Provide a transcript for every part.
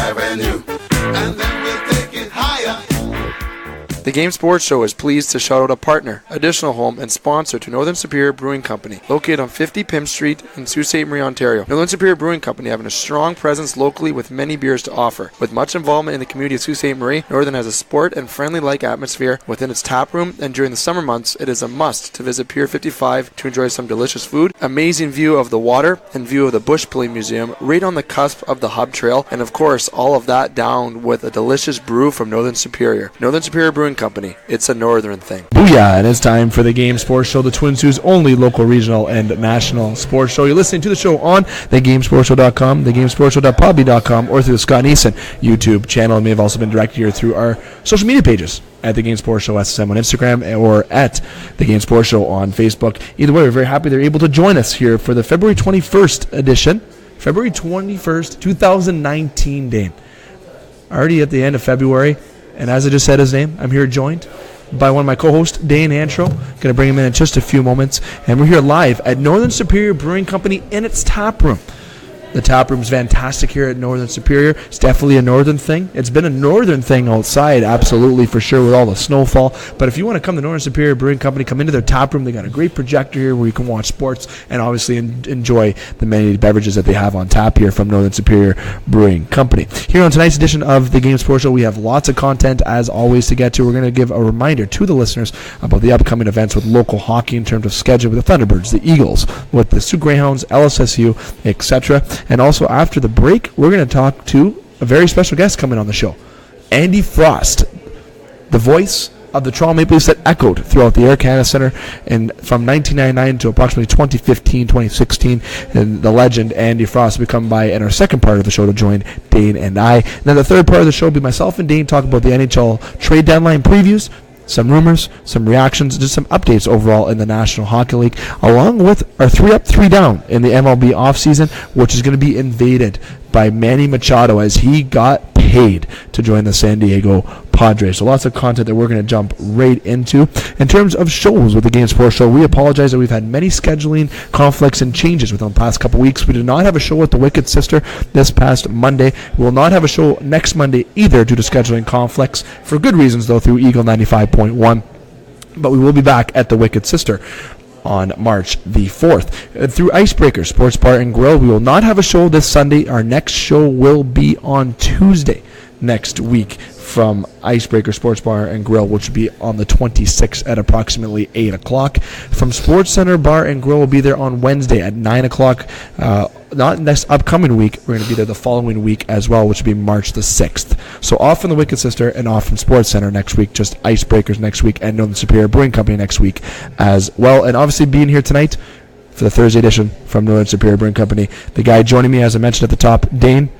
Avenue, and then we'll take it higher. The Game Sports Show is pleased to shout out a partner, additional home, and sponsor to Northern Superior Brewing Company, located on 50 Pym Street in Sault Ste. Marie, Ontario. Northern Superior Brewing Company having a strong presence locally with many beers to offer. With much involvement in the community of Sault Ste. Marie, Northern has a sport and friendly-like atmosphere within its tap room, and during the summer months, it is a must to visit Pier 55 to enjoy some delicious food, amazing view of the water, and view of the Bush Play Museum right on the cusp of the Hub Trail, and of course, all of that down with a delicious brew from Northern Superior. Northern Superior Brewing Company. It's a northern thing. Booyah, and it's time for the Game Sports Show, the Twin Sault's only local, regional, and national sports show. You're listening to the show on thegamesportshow.com, thegamesportshow.podbean.com, or through the Scott Neeson YouTube channel. It may have also been directed here through our social media pages at The Game Sports Show SSM on Instagram or at The Game Sports Show on Facebook. Either way, we're very happy they're able to join us here for the February 21st edition. February 21st, 2019, Dane. Already at the end of February. And as I just said his name, I'm here joined by one of my co-hosts, Dane Hanchrow. Going to bring him in just a few moments. And we're here live at Northern Superior Brewing Company in its tap room. The tap room's fantastic here at Northern Superior. It's definitely a northern thing. It's been a northern thing outside, absolutely, for sure, with all the snowfall. But if you want to come to Northern Superior Brewing Company, come into their tap room. They got a great projector here where you can watch sports and obviously enjoy the many beverages that they have on tap here from Northern Superior Brewing Company. Here on tonight's edition of the Game Sports Show, we have lots of content, as always, to get to. We're going to give a reminder to the listeners about the upcoming events with local hockey in terms of schedule with the Thunderbirds, the Eagles, with the Soo Greyhounds, LSSU, etc. And also after the break, we're going to talk to a very special guest coming on the show, Andy Frost, the voice of the Toronto Maple Leafs that echoed throughout the Air Canada Centre and from 1999 to approximately 2015, 2016. And the legend Andy Frost will come by in our second part of the show to join Dane and I. And then the third part of the show will be myself and Dane talk about the NHL Trade Deadline previews, some rumors, some reactions, just some updates overall in the National Hockey League, along with our 3 up, 3 down in the MLB offseason, which is going to be invaded by Manny Machado as he got paid to join the San Diego Padres. So lots of content that we're going to jump right into. In terms of shows with the Game Sports Show, we apologize that we've had many scheduling conflicts and changes within the past couple weeks. We did not have a show with the Wicked Sister this past Monday. We will not have a show next Monday either due to scheduling conflicts, for good reasons though, through Eagle 95.1. But we will be back at the Wicked Sister on March the 4th. Through Icebreakers Sports Bar and Grill, we will not have a show this Sunday. Our next show will be on Tuesday next week from Icebreaker Sports Bar and Grill, which will be on the 26th at approximately 8 o'clock. From Sports Center Bar and Grill, will be there on Wednesday at 9 o'clock. Not next upcoming week. We're going to be there the following week as well, which will be March the 6th. So off from the Wicked Sister and off from Sports Center next week, just Icebreakers next week and Northern Superior Brewing Company next week as well. And obviously being here tonight for the Thursday edition from Northern Superior Brewing Company, the guy joining me, as I mentioned at the top, Dane,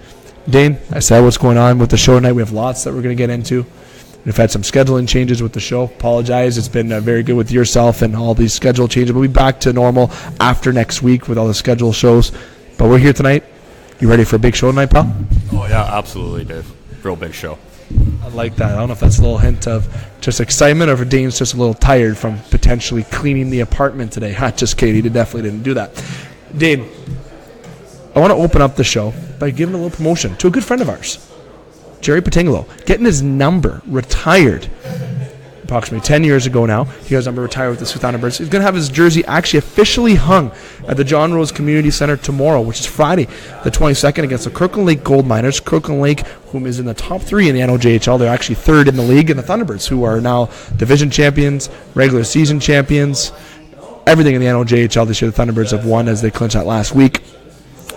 I said what's going on with the show tonight. We have lots that we're going to get into. We've had some scheduling changes with the show. Apologize. It's been very good with yourself and all these schedule changes. We'll be back to normal after next week with all the schedule shows. But we're here tonight. You ready for a big show tonight, pal? Oh, yeah, absolutely, Dave. Real big show. I like that. I don't know if that's a little hint of just excitement or if Dane's just a little tired from potentially cleaning the apartment today. Just kidding. He definitely didn't do that. Dane, I want to open up the show by giving a little promotion to a good friend of ours, Jerry Petingalo, getting his number retired approximately 10 years ago now. He has number retired with the Soo Thunderbirds. He's going to have his jersey actually officially hung at the John Rose Community Center tomorrow, which is Friday the 22nd, against the Kirkland Lake Gold Miners. Kirkland Lake, whom is in the top 3 in the NOJHL. They're actually 3rd in the league, and the Thunderbirds, who are now division champions, regular season champions, everything in the NOJHL this year. The Thunderbirds have won as they clinched that last week.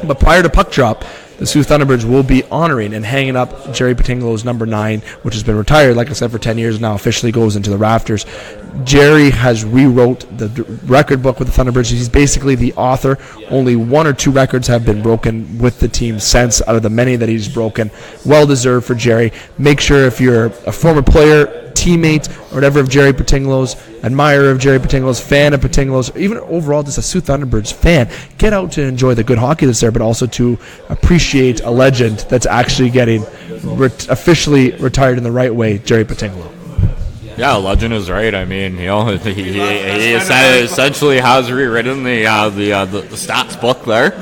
But prior to puck drop, the Soo Thunderbirds will be honoring and hanging up Jerry Petingalo's number 9, which has been retired, like I said, for 10 years now, officially goes into the rafters. Jerry has rewrote the record book with the Thunderbirds. He's basically the author. Only 1 or 2 records have been broken with the team since, out of the many that he's broken. Well-deserved for Jerry. Make sure if you're a former player, teammate, or whatever of Jerry Petingalo's, admirer of Jerry Petingalo's, fan of Petingalo's, or even overall just a Soo Thunderbirds fan, get out to enjoy the good hockey that's there, but also to appreciate a legend that's actually getting officially retired in the right way, Jerry Petingalo. Yeah, legend is right. I mean, he essentially has rewritten the stats book there.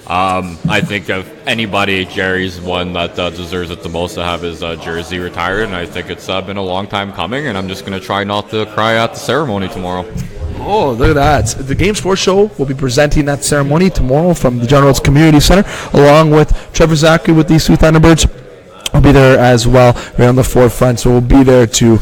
I think of anybody, Jerry's one that deserves it the most to have his jersey retired, and I think it's been a long time coming, and I'm just going to try not to cry at the ceremony tomorrow. Oh, look at that. The Game Sports Show will be presenting that ceremony tomorrow from the General Mills Community Center, along with Trevor Zachary with the Soo Thunderbirds. We'll be there as well, right on the forefront, so we'll be there to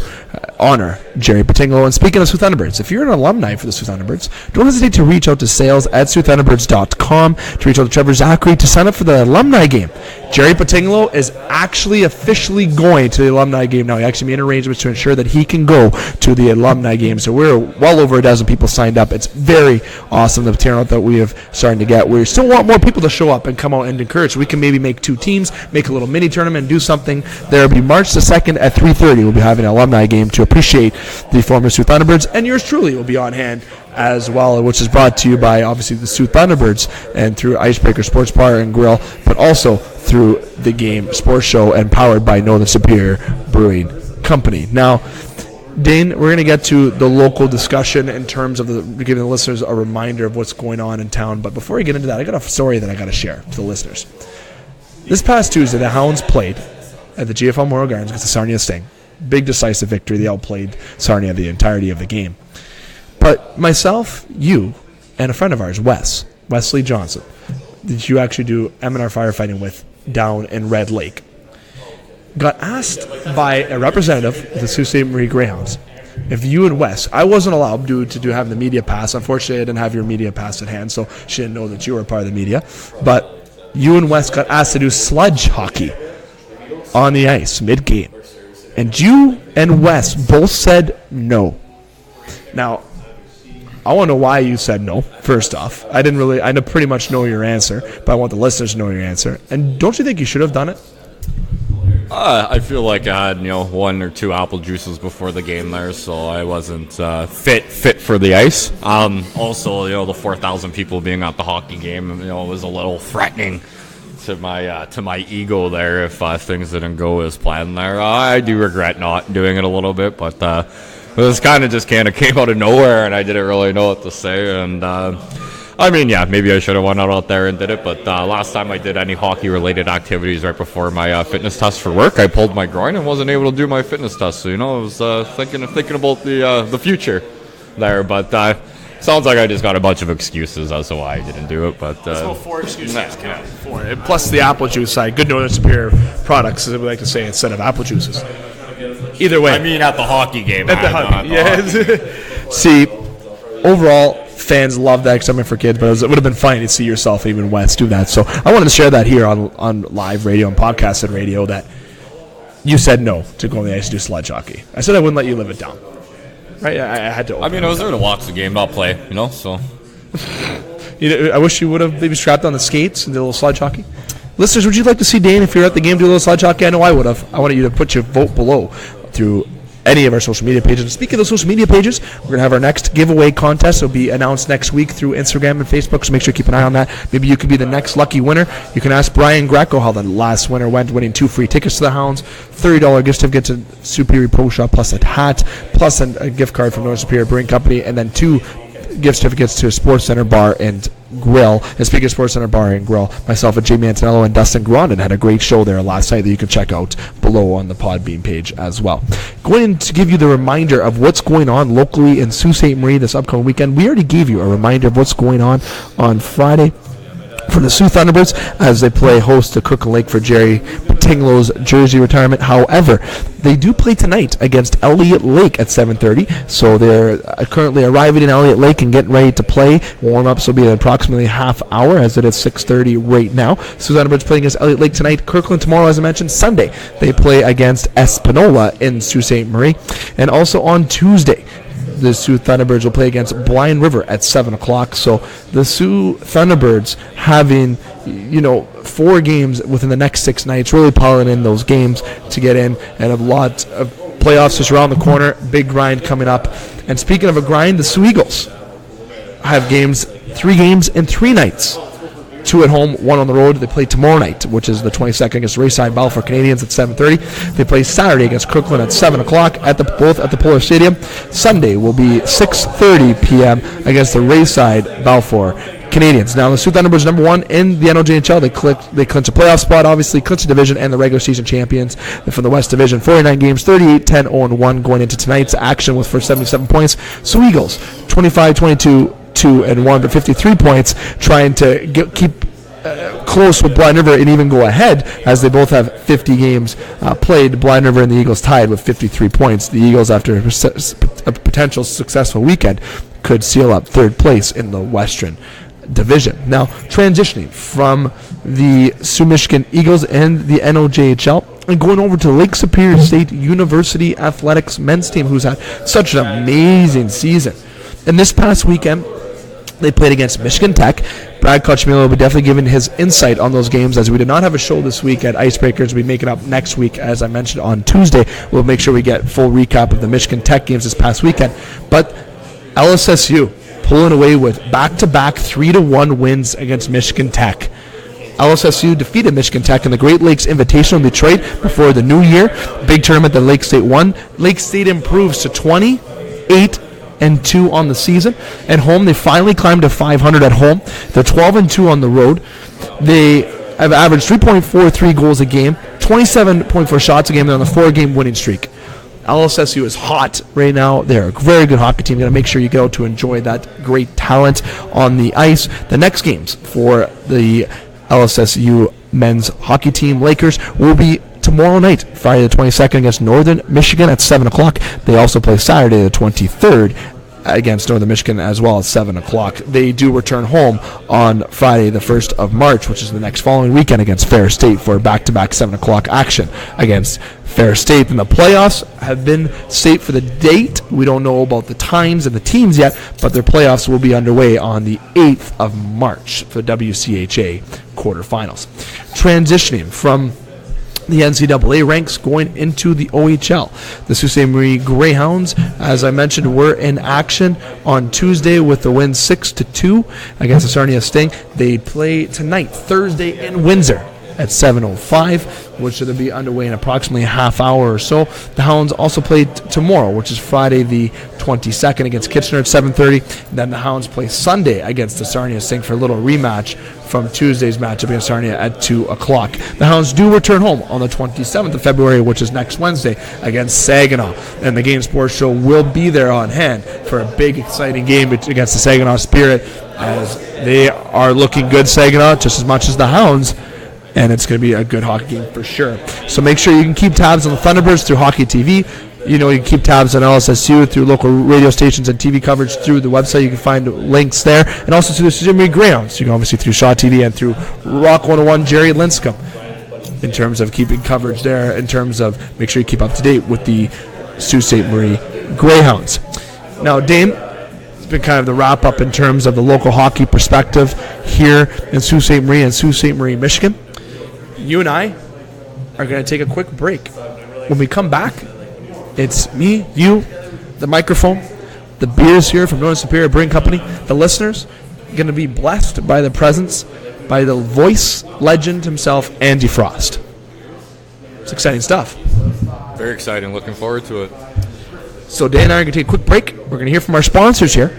honor Jerry Petingalo. And speaking of Soo Thunderbirds, if you're an alumni for the Soo Thunderbirds, don't hesitate to reach out to sales@SooThunderbirds.com, to reach out to Trevor Zachary to sign up for the alumni game. Jerry Petingalo is actually officially going to the alumni game now. He actually made arrangements to ensure that he can go to the alumni game. So we're well over a dozen people signed up. It's very awesome, the turnout that we have starting to get. We still want more people to show up and come out and encourage. So we can maybe make 2 teams, make a little mini tournament, and do something. There will be March the 2nd at 3:30. We'll be having an alumni game to appreciate the former Soo Thunderbirds, and yours truly will be on hand as well, which is brought to you by obviously the Soo Thunderbirds and through Icebreakers Sports Bar and Grill, but also through the Game Sports Show and powered by Northern Superior Brewing Company. Now, Dane, we're going to get to the local discussion in terms of giving the listeners a reminder of what's going on in town, but before I get into that, I got a story that I got to share to the listeners. This past Tuesday, the Hounds played at the GFL Memorial Gardens against the Sarnia Sting. Big decisive victory. They outplayed Sarnia the entirety of the game. But myself, you, and a friend of ours, Wesley Johnson, that you actually do M&R firefighting with down in Red Lake, got asked by a representative of the Sault Ste. Marie Greyhounds if you and Wes, I wasn't allowed to have the media pass. Unfortunately, I didn't have your media pass at hand, so she didn't know that you were a part of the media. But you and Wes got asked to do sludge hockey on the ice mid-game. And you and Wes both said no. Now, I want to know why you said no, first off. I pretty much know your answer, but I want the listeners to know your answer. And don't you think you should have done it? I feel like I had 1 or 2 apple juices before the game there, so I wasn't fit for the ice. Also, the 4,000 people being at the hockey game, was a little threatening to my ego there if things didn't go as planned there. I do regret not doing it a little bit, but this kind of came out of nowhere, and I didn't really know what to say. And maybe I should have went out there and did it, but last time I did any hockey-related activities right before my fitness test for work, I pulled my groin and wasn't able to do my fitness test. So, I was thinking about the future there, but sounds like I just got a bunch of excuses as to why I didn't do it. But there's no 4 excuses. Plus the apple juice side, good Northern Superior products, as we like to say, instead of apple juices. Either way. I mean, at the hockey game. At the hockey, yeah. See, overall, fans love that excitement for kids, but it would have been funny to see yourself, even Wes, do that. So I wanted to share that here on live radio and podcasted radio, that you said no to go on the ice to do sludge hockey. I said I wouldn't let you live it down. Right? I had to. I was there to watch the game, not play. So. I wish you would have maybe strapped on the skates and did a little sludge hockey. Listeners, would you like to see Dane, if you're at the game, do a little sludge hockey? I know I would have. I wanted you to put your vote below through any of our social media pages. And speaking of social media pages, we're going to have our next giveaway contest. It'll be announced next week through Instagram and Facebook, so make sure you keep an eye on that. Maybe you could be the next lucky winner. You can ask Brian Greco how the last winner went, winning 2 free tickets to the Hounds, $30 gift certificate to Superior Pro Shop, plus a hat, plus a gift card from Northern Superior Brewing Company, and then 2 gift certificates to Sports Center Bar and Grill. And speaking of Sports Center Bar and Grill, myself and Jamie Antonello and Dustin Grondin had a great show there last night that you can check out below on the Podbean page as well. Going to give you the reminder of what's going on locally in Sault Ste. Marie this upcoming weekend. We already gave you a reminder of what's going on Friday for the Soo Thunderbirds as they play host to Kirkland Lake for Jerry Petingalo's jersey retirement. However, they do play tonight against Elliott Lake at 7:30, so they're currently arriving in Elliott Lake and getting ready to play. Warm-ups will be in approximately half hour, as it is 6:30 right now. Soo Thunderbirds playing against Elliott Lake tonight. Kirkland tomorrow, as I mentioned. Sunday, they play against Espanola in Sault Ste. Marie. And also on Tuesday, the Soo Thunderbirds will play against Blind River at 7 o'clock. So the Soo Thunderbirds having, 4 games within the next 6 nights, really piling in those games to get in, and a lot of playoffs just around the corner. Big grind coming up. And speaking of a grind, the Soo Eagles have 3 games in 3 nights. 2 at home, 1 on the road. They play tomorrow night, which is the 22nd, against Rayside Balfour Canadians at 7:30. They play Saturday against Kirkland at 7 o'clock, both at the Polar Stadium. Sunday will be 6:30 p.m. against the Rayside Balfour Canadiens. Now, the Sioux Thunderbirds number 1 in the NOJHL. They clinch a playoff spot, obviously, clinch the division and the regular season champions from the West Division. 49 games, 38, 10, 0-1 going into tonight's action with for 77 points. Sioux Eagles, 25, 22, 2-1, but 53 points, trying to keep close with Blind River and even go ahead as they both have 50 games played. Blind River and the Eagles tied with 53 points. The Eagles, after a potential successful weekend, could seal up third place in the Western Division. Now, transitioning from the Sioux Michigan Eagles and the NOJHL and going over to Lake Superior State University Athletics men's team, who's had such an amazing season. And this past weekend, they played against Michigan Tech. Brad Kochmila will be definitely giving his insight on those games, as we did not have a show this week at Icebreakers. We make it up next week, as I mentioned on Tuesday. We'll make sure we get full recap of the Michigan Tech games this past weekend. But LSSU pulling away with back-to-back 3-1 wins against Michigan Tech. LSSU defeated Michigan Tech in the Great Lakes Invitational in Detroit before the new year. Big tournament that Lake State won. Lake State improves to 28-2 on the season. At home, they finally climbed to 500 at home. They're 12-2 on the road. They have averaged 3.43 goals a game, 27.4 shots a game. They're on a 4-game winning streak. LSSU is hot right now. They're a very good hockey team. You're going to make sure you go to enjoy that great talent on the ice. The next games for the LSSU men's hockey team, Lakers, will be tomorrow night, Friday the 22nd, against Northern Michigan at 7 o'clock. They also play Saturday the 23rd against Northern Michigan as well at 7 o'clock. They do return home on Friday the 1st of March, which is the next following weekend, against Fair State for back-to-back 7 o'clock action against Fair State. And the playoffs have been set for the date. We don't know about the times and the teams yet, but their playoffs will be underway on the 8th of March for the WCHA quarterfinals. Transitioning from the NCAA ranks going into the OHL. The Sault Ste. Marie Greyhounds, as I mentioned, were in action on Tuesday with the win 6-2 against the Sarnia Sting. They play tonight, Thursday, in Windsor at 7:05, which should be underway in approximately a half hour or so. The Hounds also play tomorrow, which is Friday the 22nd, against Kitchener at 7:30. Then the Hounds play Sunday against the Sarnia Sting for a little rematch from Tuesday's matchup against Sarnia at 2 o'clock. The Hounds do return home on the 27th of February, which is next Wednesday, against Saginaw. And the Game Sports Show will be there on hand for a big, exciting game against the Saginaw Spirit, as they are looking good, Saginaw, just as much as the Hounds. And it's going to be a good hockey game for sure. So make sure you can keep tabs on the Thunderbirds through Hockey TV. You know, you can keep tabs on LSSU through local radio stations and TV coverage through the website. You can find links there. And also through the Sault Ste. Marie Greyhounds. You can obviously through Shaw TV and through Rock 101, Jerry Linscomb, in terms of keeping coverage there, in terms of make sure you keep up to date with the Sault Ste. Marie Greyhounds. Now, Dane, it's been kind of the wrap-up in terms of the local hockey perspective here in Sault Ste. Marie and Sault Ste. Marie, Michigan. You and I are going to take a quick break. When we come back, it's me, you, the microphone, the beers here from Northern Superior Brewing Company. The listeners are going to be blessed by the presence, by the voice legend himself, Andy Frost. It's exciting stuff. Very exciting. Looking forward to it. So Dan and I are going to take a quick break. We're going to hear from our sponsors here,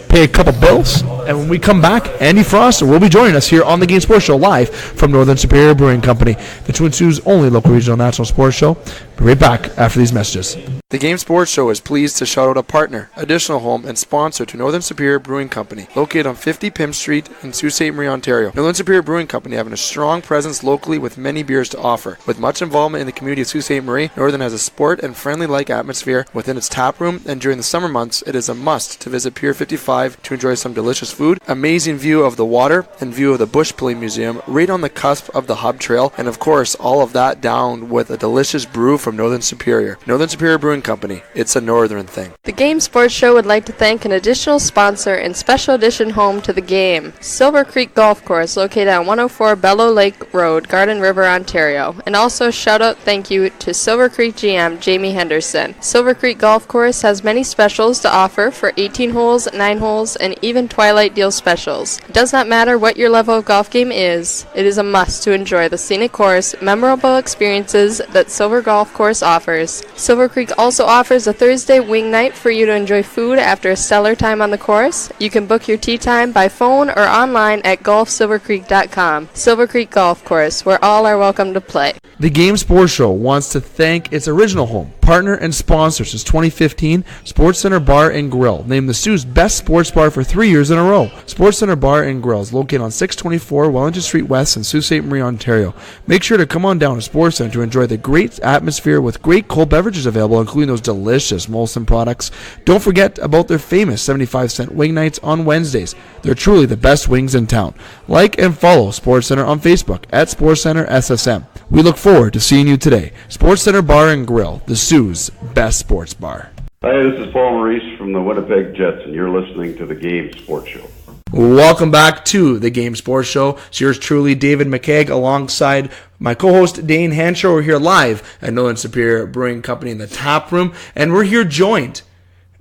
pay a couple bills, and when we come back, Andy Frost will be joining us here on the Game Sports Show live from Northern Superior Brewing Company, the Twin Sault's only local regional national sports show. Be right back after these messages. The Game Sports Show is pleased to shout out a partner, additional home, and sponsor to Northern Superior Brewing Company, located on 50 Pym Street in Sault Ste. Marie, Ontario. Northern Superior Brewing Company having a strong presence locally with many beers to offer. With much involvement in the community of Sault Ste. Marie, Northern has a sport and friendly-like atmosphere within its tap room, and during the summer months, it is a must to visit Pier 55 to enjoy some delicious food, amazing view of the water, and view of the Bush Pulling Museum right on the cusp of the Hub Trail, and of course, all of that down with a delicious brew from Northern Superior. Northern Superior Brewing Company. It's a northern thing. The Game Sports Show would like to thank an additional sponsor and special edition home to the game, Silver Creek Golf Course, located on 104 Bellow Lake Road, Garden River, Ontario. And also shout out thank you to Silver Creek GM Jamie Henderson. Silver Creek Golf Course has many specials to offer for 18 holes, 9 holes, and even Twilight site deal specials. It does not matter what your level of golf game is, it is a must to enjoy the scenic course, memorable experiences that Silver Golf Course offers. Silver Creek also offers a Thursday wing night for you to enjoy food after a stellar time on the course. You can book your tee time by phone or online at golfsilvercreek.com. Silver Creek Golf Course, where all are welcome to play. The Game Sports Show wants to thank its original home, partner, and sponsor since 2015, Sports Center Bar and Grill, named the Soo's best sports bar for 3 years in a row. Sports Center Bar and Grill is located on 624 Wellington Street West in Sault Ste. Marie, Ontario. Make sure to come on down to Sports Center to enjoy the great atmosphere with great cold beverages available, including those delicious Molson products. Don't forget about their famous 75-cent wing nights on Wednesdays. They're truly the best wings in town. Like and follow Sports Center on Facebook at Sports Center SSM. We look forward to seeing you today. Sports Center Bar and Grill, the Soo's best sports bar. Hi, this is Paul Maurice from the Winnipeg Jets, and you're listening to the Game Sports Show. Welcome back to the Game Sports Show. It's yours truly, David McCaig, alongside my co-host Dane Hanchrow. We're here live at Northern Superior Brewing Company in the tap room, and we're here joined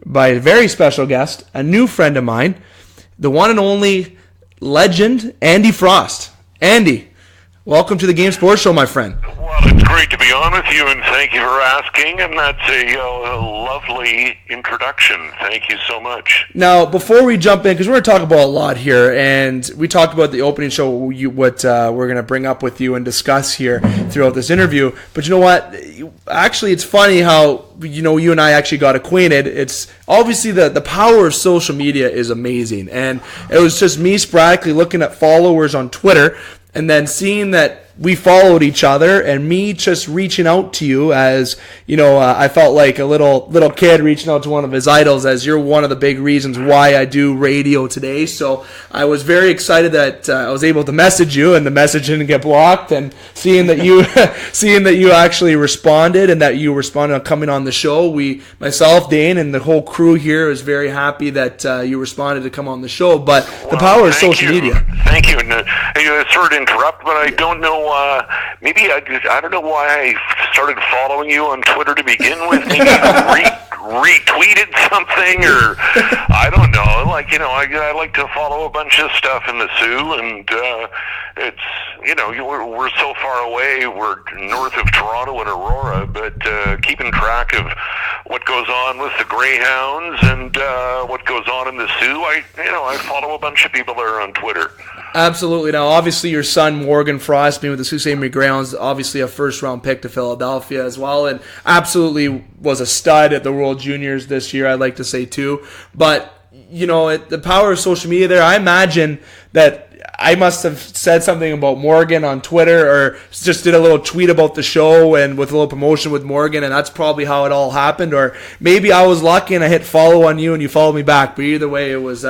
by a very special guest, a new friend of mine, the one and only legend, Andy Frost. Andy, welcome to the Game Sports Show, my friend. Well, it's great to be on with you, and thank you for asking, and that's a lovely introduction. Thank you so much. Now, before we jump in, because we're going to talk about a lot here, and we talked about the opening show, what we're going to bring up with you and discuss here throughout this interview, but you know what? Actually, it's funny how, you and I actually got acquainted. It's obviously the power of social media is amazing, and it was just me sporadically looking at followers on Twitter, and then seeing that we followed each other, and me just reaching out to you as, I felt like a little kid reaching out to one of his idols, as you're one of the big reasons why I do radio today. So I was very excited that I was able to message you, and the message didn't get blocked, and seeing that you actually responded, and that you responded on coming on the show. Myself, Dane, and the whole crew here is very happy that you responded to come on the show. But the power of social media. Thank you. And, sorry to interrupt, but I don't know. Maybe I don't know why I started following you on Twitter to begin with. Maybe retweeted something, or I don't know. I like to follow a bunch of stuff in the Soo, and it's we're so far away. We're north of Toronto and Aurora, but keeping track of what goes on with the Greyhounds and what goes on in the Soo, I follow a bunch of people there on Twitter. Absolutely. Now, obviously, your son, Morgan Frost, being with the Sault Ste. Marie Greyhounds, obviously a first-round pick to Philadelphia as well, and absolutely was a stud at the World Juniors this year, I'd like to say, too. But, the power of social media there, I imagine that I must have said something about Morgan on Twitter, or just did a little tweet about the show and with a little promotion with Morgan, and that's probably how it all happened. Or maybe I was lucky and I hit follow on you and you followed me back. But either way, I was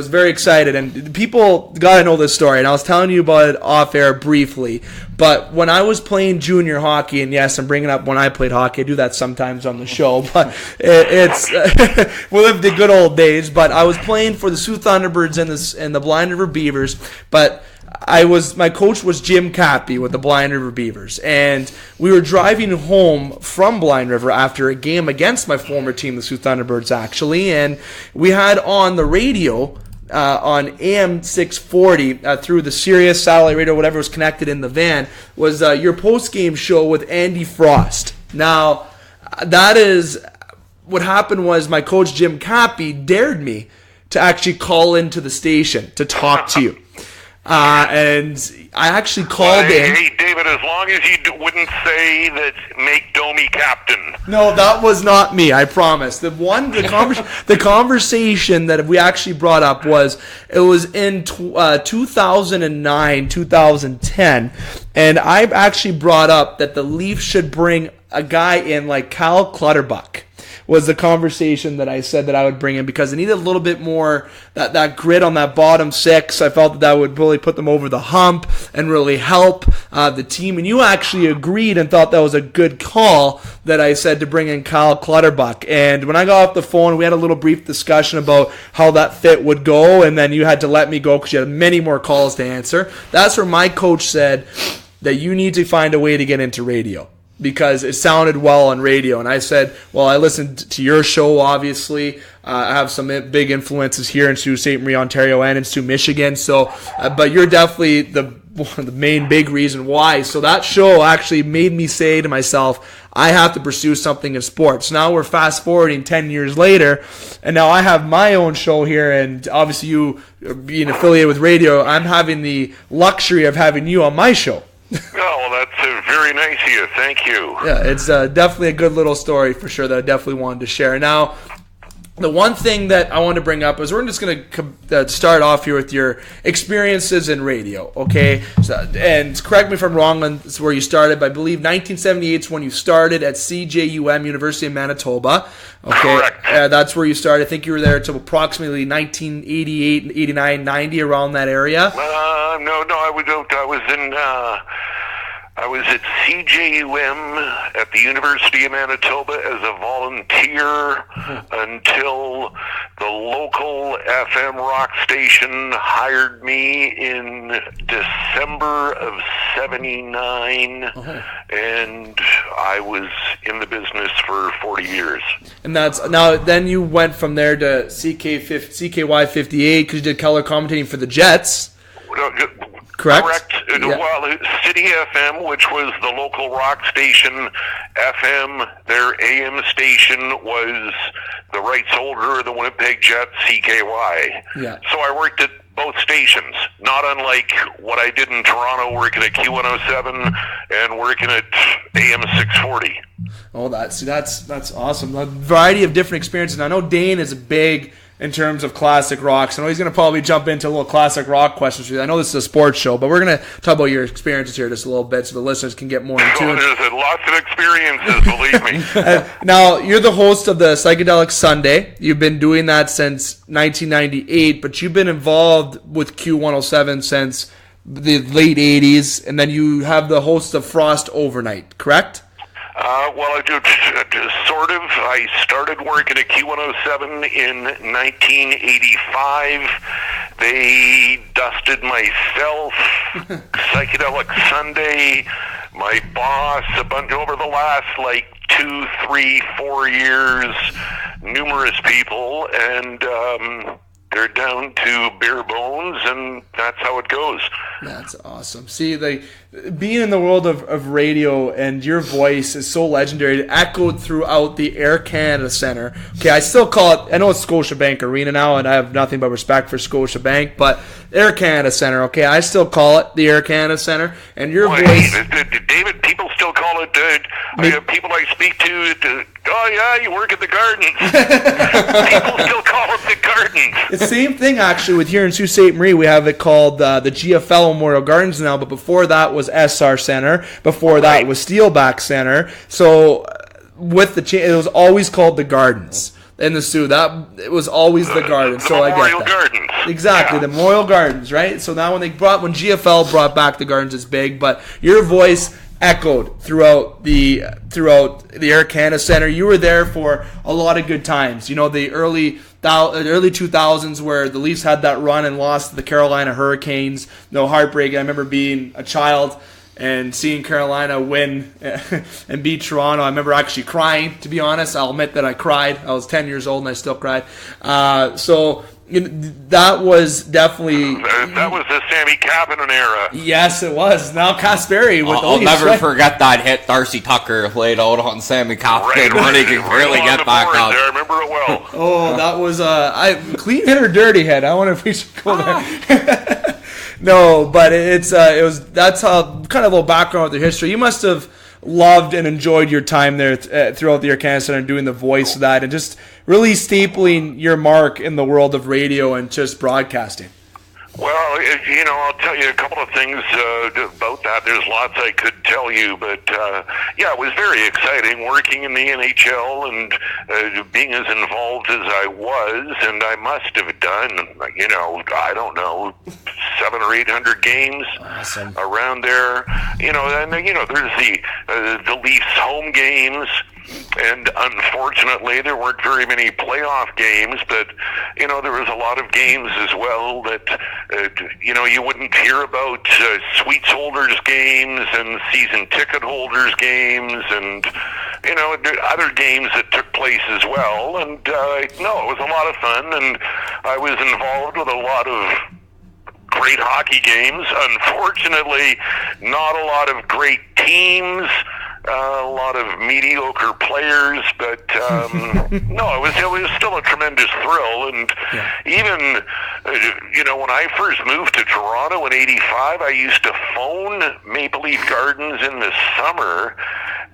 very excited, and people got to know this story. And I was telling you about it off air briefly. But when I was playing junior hockey, and yes, I'm bringing up when I played hockey. I do that sometimes on the show, but it's we lived the good old days. But I was playing for the Sioux Thunderbirds and the Blind River Beavers. But my coach was Jim Cappy with the Blind River Beavers, and we were driving home from Blind River after a game against my former team, the Sioux Thunderbirds, actually, and we had on the radio. On AM 640 through the Sirius satellite radio, whatever was connected in the van, was your post-game show with Andy Frost. Now, that is what happened was my coach Jim Cappy dared me to actually call into the station to talk to you. And I actually called in. Hey, David, as long as you wouldn't say that make Domi captain. No, that was not me, I promise. The conversation that we actually brought up was in 2009, 2010, and I actually brought up that the Leafs should bring a guy in like Cal Clutterbuck. Was the conversation that I said that I would bring in, because I needed a little bit more that grit on that bottom six. I felt that would really put them over the hump and really help the team. And you actually agreed and thought that was a good call that I said to bring in Kyle Clutterbuck. And when I got off the phone, we had a little brief discussion about how that fit would go, and then you had to let me go because you had many more calls to answer. That's where my coach said that you need to find a way to get into radio. because it sounded well on radio. And I said, well, I listened to your show, obviously. I have some big influences here in Sault Ste. Marie, Ontario, and in Sault, Michigan. So, but you're definitely one of the main big reason why. So that show actually made me say to myself, I have to pursue something in sports. Now we're fast forwarding 10 years later, and now I have my own show here, and obviously you being affiliated with radio, I'm having the luxury of having you on my show. Oh, well, that's very nice of you. Thank you. Yeah, it's definitely a good little story for sure that I definitely wanted to share. Now, the one thing that I want to bring up is we're just going to start off here with your experiences in radio, okay? So, and correct me if I'm wrong on where you started, but I believe 1978 is when you started at CJUM, University of Manitoba. Okay, correct. That's where you started. I think you were there until approximately 1988, 89, 90, around that area. No, I was at CJUM at the University of Manitoba as a volunteer until the local FM rock station hired me in December of 79, and I was in the business for 40 years. And then you went from there to CKY 58 because you did color commentating for the Jets. Correct. Yeah. Well, City FM, which was the local rock station, FM, their AM station was the rights holder of the Winnipeg Jets, CKY. Yeah. So I worked at both stations, not unlike what I did in Toronto, working at Q107 and working at AM 640. Oh, that's awesome. A variety of different experiences. And I know Dane is big in terms of classic rock. So I know he's going to probably jump into a little classic rock questions for you. I know this is a sports show, but we're going to talk about your experiences here just a little bit so the listeners can get more into it. There's lots of experiences, believe me. Now, you're the host of the Psychedelic Sunday. You've been doing that since 1998, but you've been involved with Q107 since the late 80s, and then you have the host of Frost Overnight, correct? Well, I do sort of. I started working at Q107 in 1985. They dusted myself, Psychedelic Sunday, my boss, a bunch over the last 2, 3, 4 years, numerous people, and they're down to bare bones, and that's how it goes. That's awesome. See, being in the world of radio, and your voice is so legendary. It echoed throughout the Air Canada Centre. Okay, I still call it, I know it's Scotiabank Arena now, and I have nothing but respect for Scotiabank, but Air Canada Centre, okay, I still call it the Air Canada Centre, and your voice... David, people still call it, people I speak to, oh yeah, you work at the Gardens. People still call it the Gardens. It's the same thing, actually, with here in Sault Ste. Marie. We have it called the GFL Memorial Gardens now, but before that was SR Centre. Before that was Steelback Centre. So with it was always called the Gardens in the Soo. It was always the Gardens. So I get that. Memorial Gardens. Exactly, yeah. The Memorial Gardens, right? So now when GFL brought back the Gardens, it's big, but your voice echoed throughout the Air Canada Centre. You were there for a lot of good times. You know, the early 2000s where the Leafs had that run and lost to the Carolina Hurricanes. No heartbreak. I remember being a child and seeing Carolina win and beat Toronto. I remember actually crying, to be honest. I'll admit that I cried. I was 10 years old and I still cried. So that was definitely... That was the Sammy Kapanen era. Yes, it was. Now Kasperi with I'll never forget that hit Darcy Tucker laid out on Sammy Kapanen when he could really get back up. I remember it well. Oh, that was clean hit or dirty hit. I wonder if we should go there. No, but that's how kind of a little background with the history. You must have loved and enjoyed your time there throughout the Air Canada Centre and doing the voice of that and just really stapling your mark in the world of radio and just broadcasting. Well, I'll tell you a couple of things about that. There's lots I could tell you, but it was very exciting working in the NHL and being as involved as I was, and I must have done, I don't know, 700 or 800 games around there. And there's the Leafs home games. And unfortunately, there weren't very many playoff games, but, you know, there was a lot of games as well that, you know, you wouldn't hear about suites holders games and season ticket holders games and, you know, other games that took place as well. And, no, it was a lot of fun, and I was involved with a lot of great hockey games. Unfortunately, not a lot of great teams, a lot of mediocre players, but no, it was still a tremendous thrill. And even, you know, when I first moved to Toronto in '85, I used to phone Maple Leaf Gardens in the summer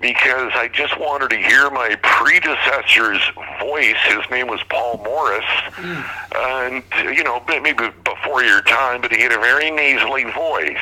because I just wanted to hear my predecessor's voice. His name was Paul Morris, and, you know, maybe before your time, but he had a very nasally voice.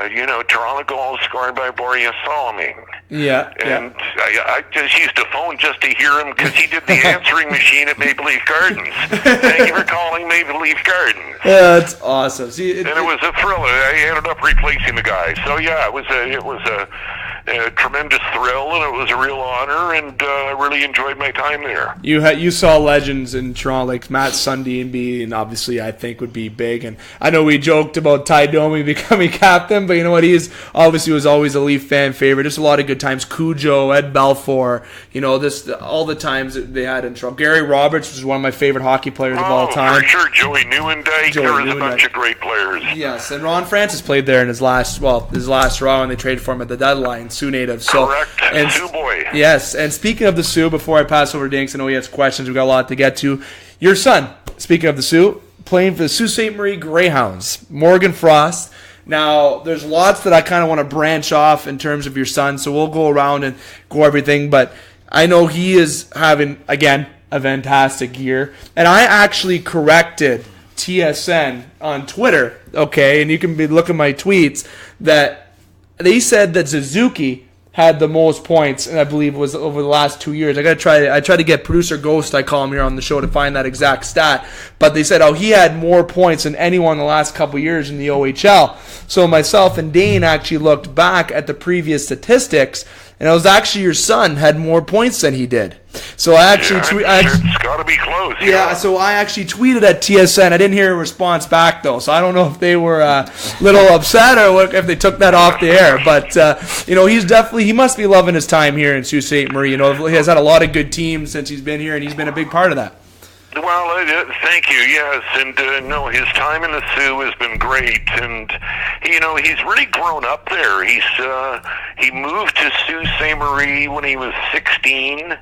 You know, Toronto goal scored by Boreas Soloming. And I just used to phone just to hear him because he did the answering machine at Maple Leaf Gardens. Thank you for calling Maple Leaf Gardens. Yeah, that's awesome. See, and it was a thrill. I ended up replacing the guy. So yeah, it was a tremendous thrill, and it was a real honor, and I really enjoyed my time there. You saw legends in Toronto like Matt Sundin, and obviously I think would be big. And I know we joked about Ty Domi becoming captain, but you know what? He is obviously was always a Leaf fan favorite. Just a lot of good times. Cujo, Ed Belfour, you know, all the times that they had in Toronto. Gary Roberts was one of my favorite hockey players of all time. For sure, Joey Nieuwendyk. There was a bunch of great players. Yes, and Ron Francis played there in his last Toronto, and they traded for him at the deadline. Sioux native. So, correct. And Sioux boy. Yes, and speaking of the Sioux, before I pass over to Dinks, I know he has questions. We've got a lot to get to. Your son, speaking of the Sioux, playing for the Sault Ste. Marie Greyhounds, Morgan Frost. Now, there's lots that I kind of want to branch off in terms of your son, so we'll go around and go everything, but I know he is having, again, a fantastic year. And I actually corrected TSN on Twitter, okay, and you can look at my tweets, that they said that Suzuki had the most points, and I believe it was over the last 2 years. I tried to get producer Ghost, I call him here on the show, to find that exact stat. But they said, he had more points than anyone in the last couple years in the OHL. So myself and Dane actually looked back at the previous statistics, and it was actually your son had more points than he did. So I actually it's got to be close. Yeah, so I actually tweeted at TSN. I didn't hear a response back, though, so I don't know if they were a little upset or if they took that off the air. But, you know, he must be loving his time here in Sault Ste. Marie. You know, he has had a lot of good teams since he's been here, and he's been a big part of that. Well, thank you, yes, and no, his time in the Sioux has been great, and, you know, he's really grown up there. He moved to Sault Ste. Marie when he was 16,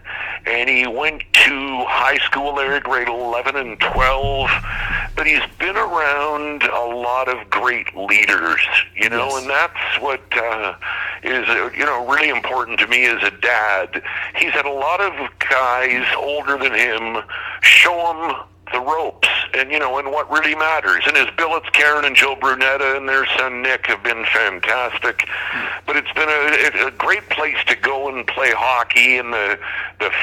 and he went to high school there, grade 11 and 12, but he's been around a lot of great leaders, you know, yes. And that's what is, you know, really important to me as a dad. He's had a lot of guys older than him show him the ropes and, you know, and what really matters. And his billets, Karen and Joe Brunetta and their son Nick, have been fantastic. But it's been a great place to go and play hockey, and the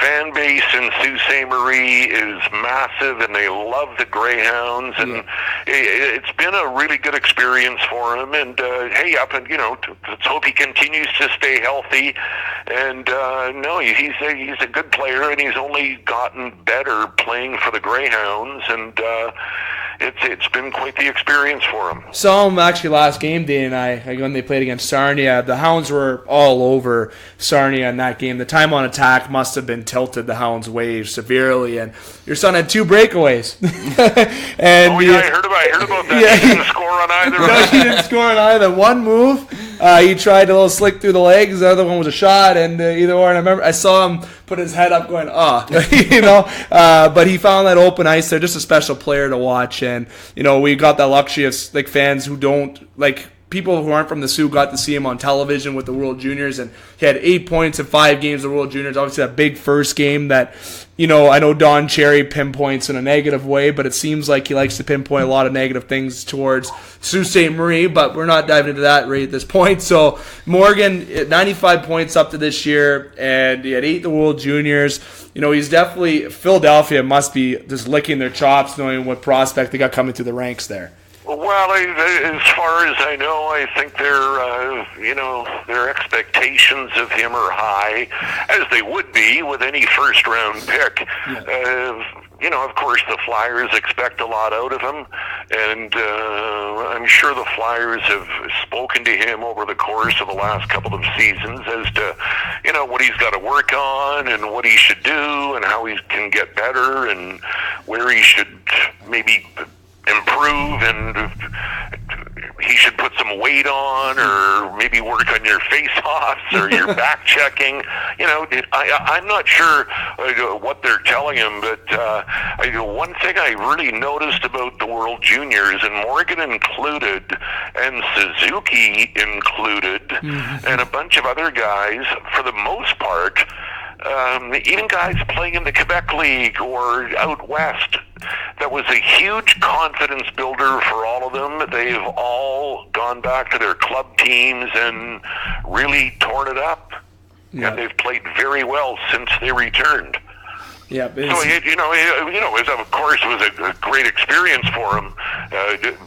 fan base in Sault Ste. Marie is massive, and they love the Greyhounds, and it's been a really good experience for him. And hey, you know, let's hope he continues to stay healthy. And no, he's a good player, and he's only gotten better playing for the Greyhounds, and it's been quite the experience for him. Saw him actually last game day, and I when they played against Sarnia. The Hounds were all over Sarnia in that game. The time on attack must have been tilted the Hounds' way severely, and your son had 2 breakaways. And I heard about that. Yeah, he didn't score on either. No, he didn't score on either. One move, he tried a little slick through the legs. The other one was a shot, and either or. And I remember I saw him put his head up, going, you know. But he found that open ice there. Just a special player to watch, and you know, we got that luxury of like fans who don't like. People who aren't from the Sioux got to see him on television with the World Juniors, and he had 8 points in 5 games of the World Juniors. Obviously, that big first game that, you know, I know Don Cherry pinpoints in a negative way, but it seems like he likes to pinpoint a lot of negative things towards Sault Ste. Marie, but we're not diving into that right at this point. So Morgan, 95 points up to this year, and he had 8 the World Juniors. You know, he's definitely, Philadelphia must be just licking their chops knowing what prospect they got coming through the ranks there. Well, as far as I know, I think their expectations of him are high, as they would be with any first-round pick. Of course, the Flyers expect a lot out of him, and I'm sure the Flyers have spoken to him over the course of the last couple of seasons as to, what he's got to work on and what he should do and how he can get better and where he should maybe improve and he should put some weight on or maybe work on your face-offs or your back checking. I'm not sure what they're telling him, but one thing I really noticed about the World Juniors, and Morgan included, and Suzuki included, and a bunch of other guys, for the most part, even guys playing in the Quebec League or out west, that was a huge confidence builder for all of them. They've all gone back to their club teams and really torn it up. And they've played very well since they returned. Yeah, so of course, it was a great experience for him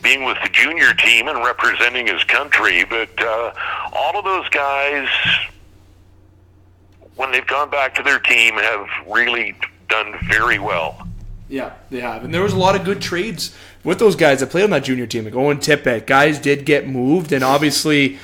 being with the junior team and representing his country. But all of those guys, when they've gone back to their team, have really done very well. Yeah, they have. And there was a lot of good trades with those guys that played on that junior team. Like Owen Tippett, guys did get moved, and obviously,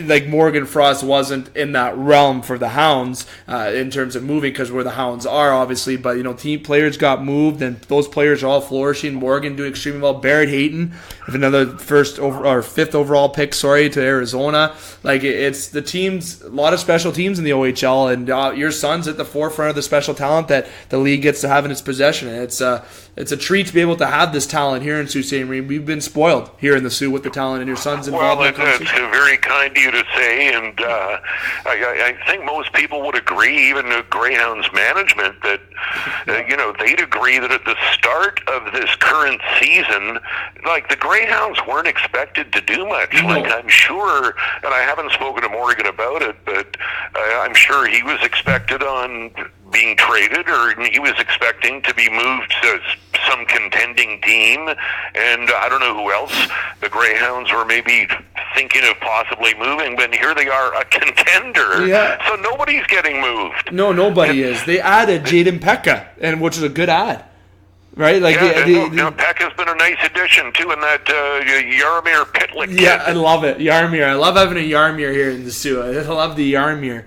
like Morgan Frost wasn't in that realm for the Hounds in terms of moving, because where the Hounds are, obviously. But team players got moved, and those players are all flourishing. Morgan doing extremely well. Barrett Hayton, with another fifth overall pick, to Arizona. Like it's the teams, a lot of special teams in the OHL, and your son's at the forefront of the special talent that the league gets to have in its possession. And it's a treat to be able to have this talent here in Sault Ste. Marie. We've been spoiled here in the Soo with the talent, and your son's involved. Well, it's very kind of you to say, and I think most people would agree, even the Greyhounds management, that they'd agree that at the start of this current season, like the Greyhounds weren't expected to do much. No. Like I'm sure, and I haven't spoken to Morgan about it, but I'm sure he was expected on being traded, or he was expecting to be moved to some contending team, and I don't know who else the Greyhounds were maybe thinking of possibly moving, but here they are, a contender. Yeah. So nobody's getting moved. No, nobody is. They added Jaden Pekka, and which is a good ad. Right? Like Pekka's been a nice addition too, in that Jaromir Pitlick kid. Yeah, I love it. Jaromir. I love having a Jaromir here in the Soo. I love the Jaromir.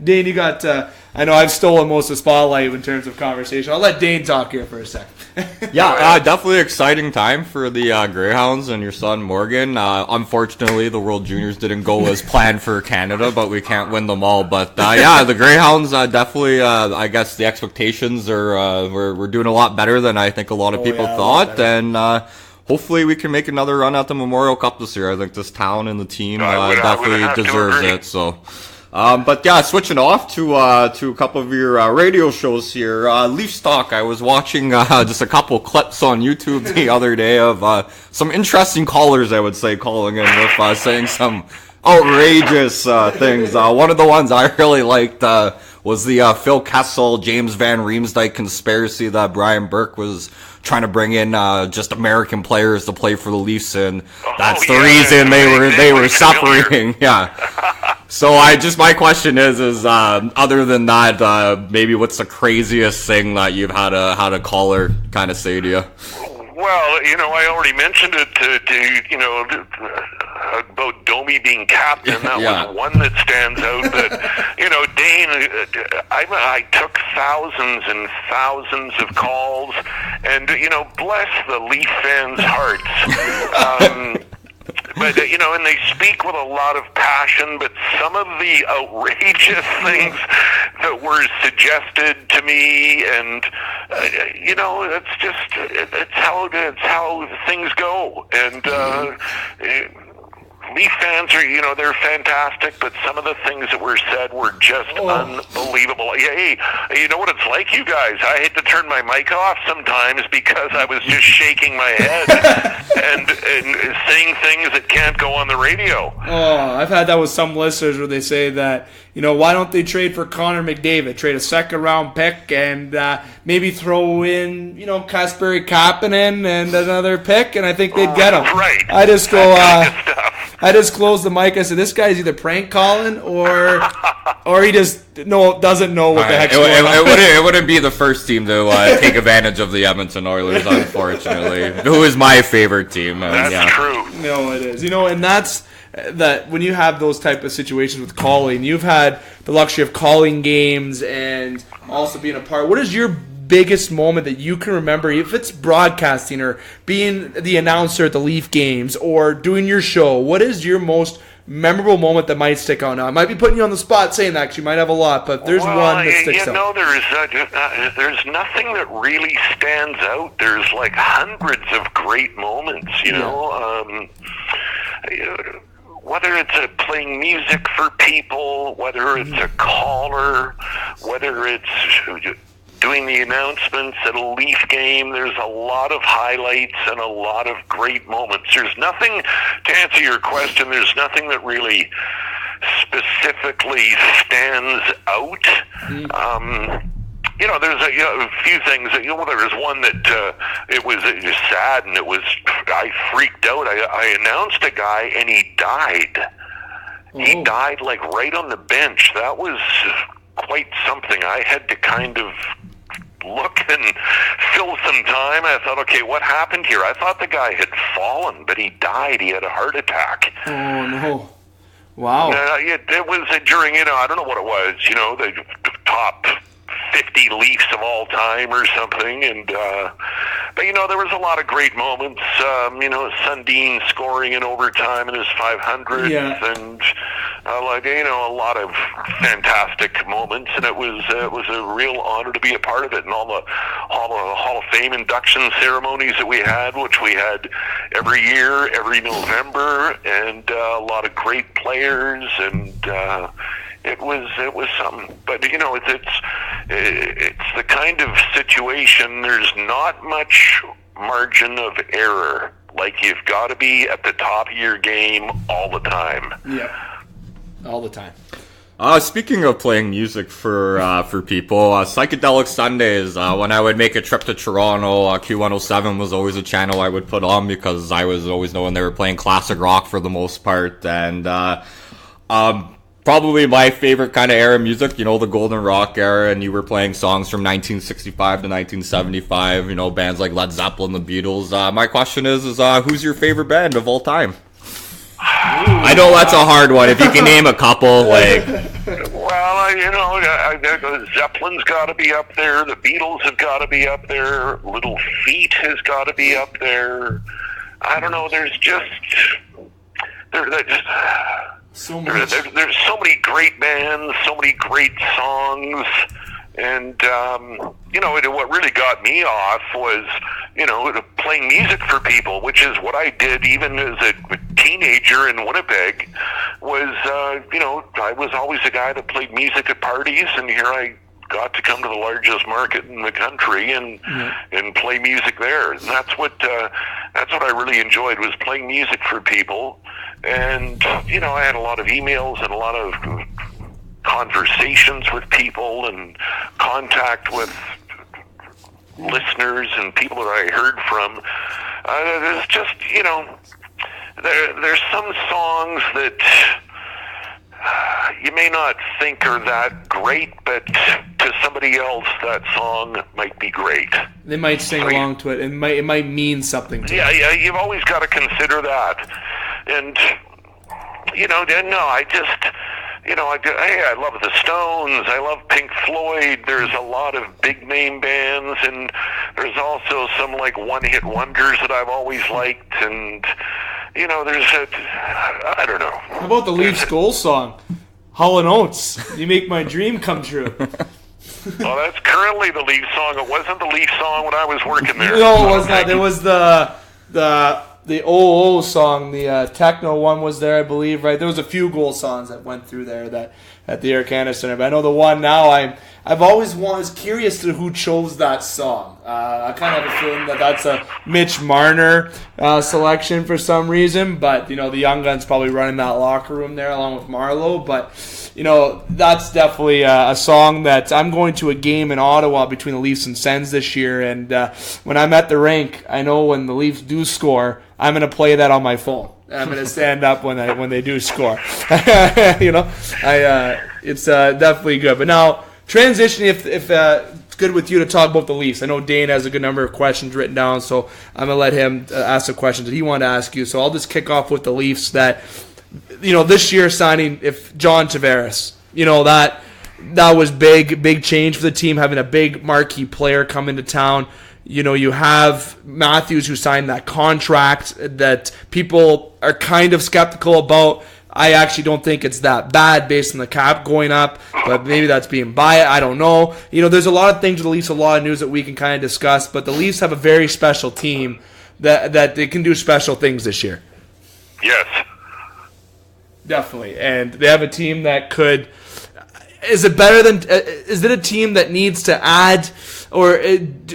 Dane, you got I know I've stolen most of the spotlight in terms of conversation. I'll let Dane talk here for a sec. Definitely exciting time for the Greyhounds and your son Morgan. Unfortunately, the World Juniors didn't go as planned for Canada, but we can't win them all. But the Greyhounds definitely. I guess the expectations are we're doing a lot better than I think a lot of people thought, and hopefully we can make another run at the Memorial Cup this year. I think this town and the team definitely deserves it. So. Switching off to a couple of your radio shows here. Leafs Talk. I was watching just a couple clips on YouTube the other day of some interesting callers, I would say, calling in with saying some outrageous things. One of the ones I really liked was the Phil Kessel, James Van Riemsdyk conspiracy that Brian Burke was trying to bring in just American players to play for the Leafs, and that's the reason they were suffering. Yeah. So my question is other than that, maybe what's the craziest thing that you've had a caller kind of say to you? Well, I already mentioned it about Domi being captain. That was one that stands out. But Dane, I took thousands and thousands of calls, and bless the Leaf fans' hearts. But, and they speak with a lot of passion, but some of the outrageous things that were suggested to me, and, it's how things go. And, Leaf fans are, they're fantastic, but some of the things that were said were just unbelievable. Hey, you know what it's like, you guys? I hate to turn my mic off sometimes because I was just shaking my head and saying things that can't go on the radio. Oh, I've had that with some listeners where they say that, why don't they trade for Connor McDavid? Trade a second-round pick and maybe throw in, Kasperi Kapanen and another pick, and I think they'd get him. Right. I just go, I just closed the mic. I said, this guy's either prank calling or he just doesn't know what the heck's going on. It wouldn't be the first team to take advantage of the Edmonton Oilers, unfortunately. Who is my favorite team. That's true. No, it is. And that's that when you have those type of situations with calling, you've had the luxury of calling games and also being a part. What is your biggest moment that you can remember, if it's broadcasting or being the announcer at the Leaf games or doing your show? What is your most memorable moment that might stick out? Now, I might be putting you on the spot saying that because you might have a lot, but there's one that sticks out. There's nothing that really stands out. There's like hundreds of great moments, whether it's playing music for people, whether it's a caller, whether it's doing the announcements at a Leaf game. There's a lot of highlights and a lot of great moments. There's nothing, to answer your question, there's nothing that really specifically stands out. There's a few things. There was one that it was sad, and I freaked out. I announced a guy, and he died. He died like right on the bench. That was quite something. I had to kind of look and fill some time. I thought, okay, what happened here? I thought the guy had fallen, but he died. He had a heart attack. Oh, no. Wow. It was during, I don't know what it was, the top 50 Leafs of all time or something, and but there was a lot of great moments. Sundin scoring in overtime in his 500th, and a lot of fantastic moments, and it was a real honor to be a part of it, and all the Hall of Fame induction ceremonies that we had, which we had every year, every November, and a lot of great players, and it was something. But it's the kind of situation. There's not much margin of error. Like, you've got to be at the top of your game all the time. Yeah, all the time. Speaking of playing music for people, Psychedelic Sundays, when I would make a trip to Toronto, Q107 was always a channel I would put on because I was always knowing they were playing classic rock for the most part. And probably my favorite kind of era of music, the golden rock era, and you were playing songs from 1965 to 1975, bands like Led Zeppelin, the Beatles. My question is who's your favorite band of all time? I know that's a hard one. If you can name a couple, like... Well, Zeppelin's got to be up there. The Beatles have got to be up there. Little Feat has got to be up there. I don't know. There's just... So much. There's so many great bands, so many great songs, and what really got me off was playing music for people, which is what I did even as a teenager in Winnipeg. I was always the guy that played music at parties, and here I got to come to the largest market in the country and play music there. And that's what I really enjoyed, was playing music for people. And I had a lot of emails and a lot of conversations with people and contact with listeners and people that I heard from. There's just there's some songs that you may not think are that great, but to somebody else, that song might be great. They might sing along to it. It might mean something to them. Yeah, you've always got to consider that. And, I love the Stones. I love Pink Floyd. There's a lot of big name bands, and there's also some like one-hit wonders that I've always liked. And, I don't know. How about the Leafs goal song? Hall & Oates, You Make My Dream Come True. Well, that's currently the Leaf song. It wasn't the Leaf song when I was working there. No, it was not. It was the the OO song, the techno one was there, I believe, right? There was a few goal songs that went through there that at the Air Canada Center. But I know the one now, I've always was curious to who chose that song. I kind of have a feeling that that's a Mitch Marner selection for some reason. But, the Young Guns probably running that locker room there along with Marlowe. But, that's definitely a song that I'm going to a game in Ottawa between the Leafs and Sens this year. And when I'm at the rink, I know when the Leafs do score, I'm going to play that on my phone. I'm going to stand up when they do score. It's definitely good. But now, transitioning, if it's good with you to talk about the Leafs. I know Dane has a good number of questions written down, so I'm going to let him ask the questions that he wanted to ask you. So I'll just kick off with the Leafs that, this year signing, if John Tavares, that was big change for the team, having a big marquee player come into town. You have Matthews who signed that contract that people are kind of skeptical about. I actually don't think it's that bad based on the cap going up, but maybe that's being biased. I don't know. There's a lot of things with the Leafs, a lot of news that we can kind of discuss, but the Leafs have a very special team that they can do special things this year. Yes. Definitely. And they have a team that could... Is it a team that needs to add, or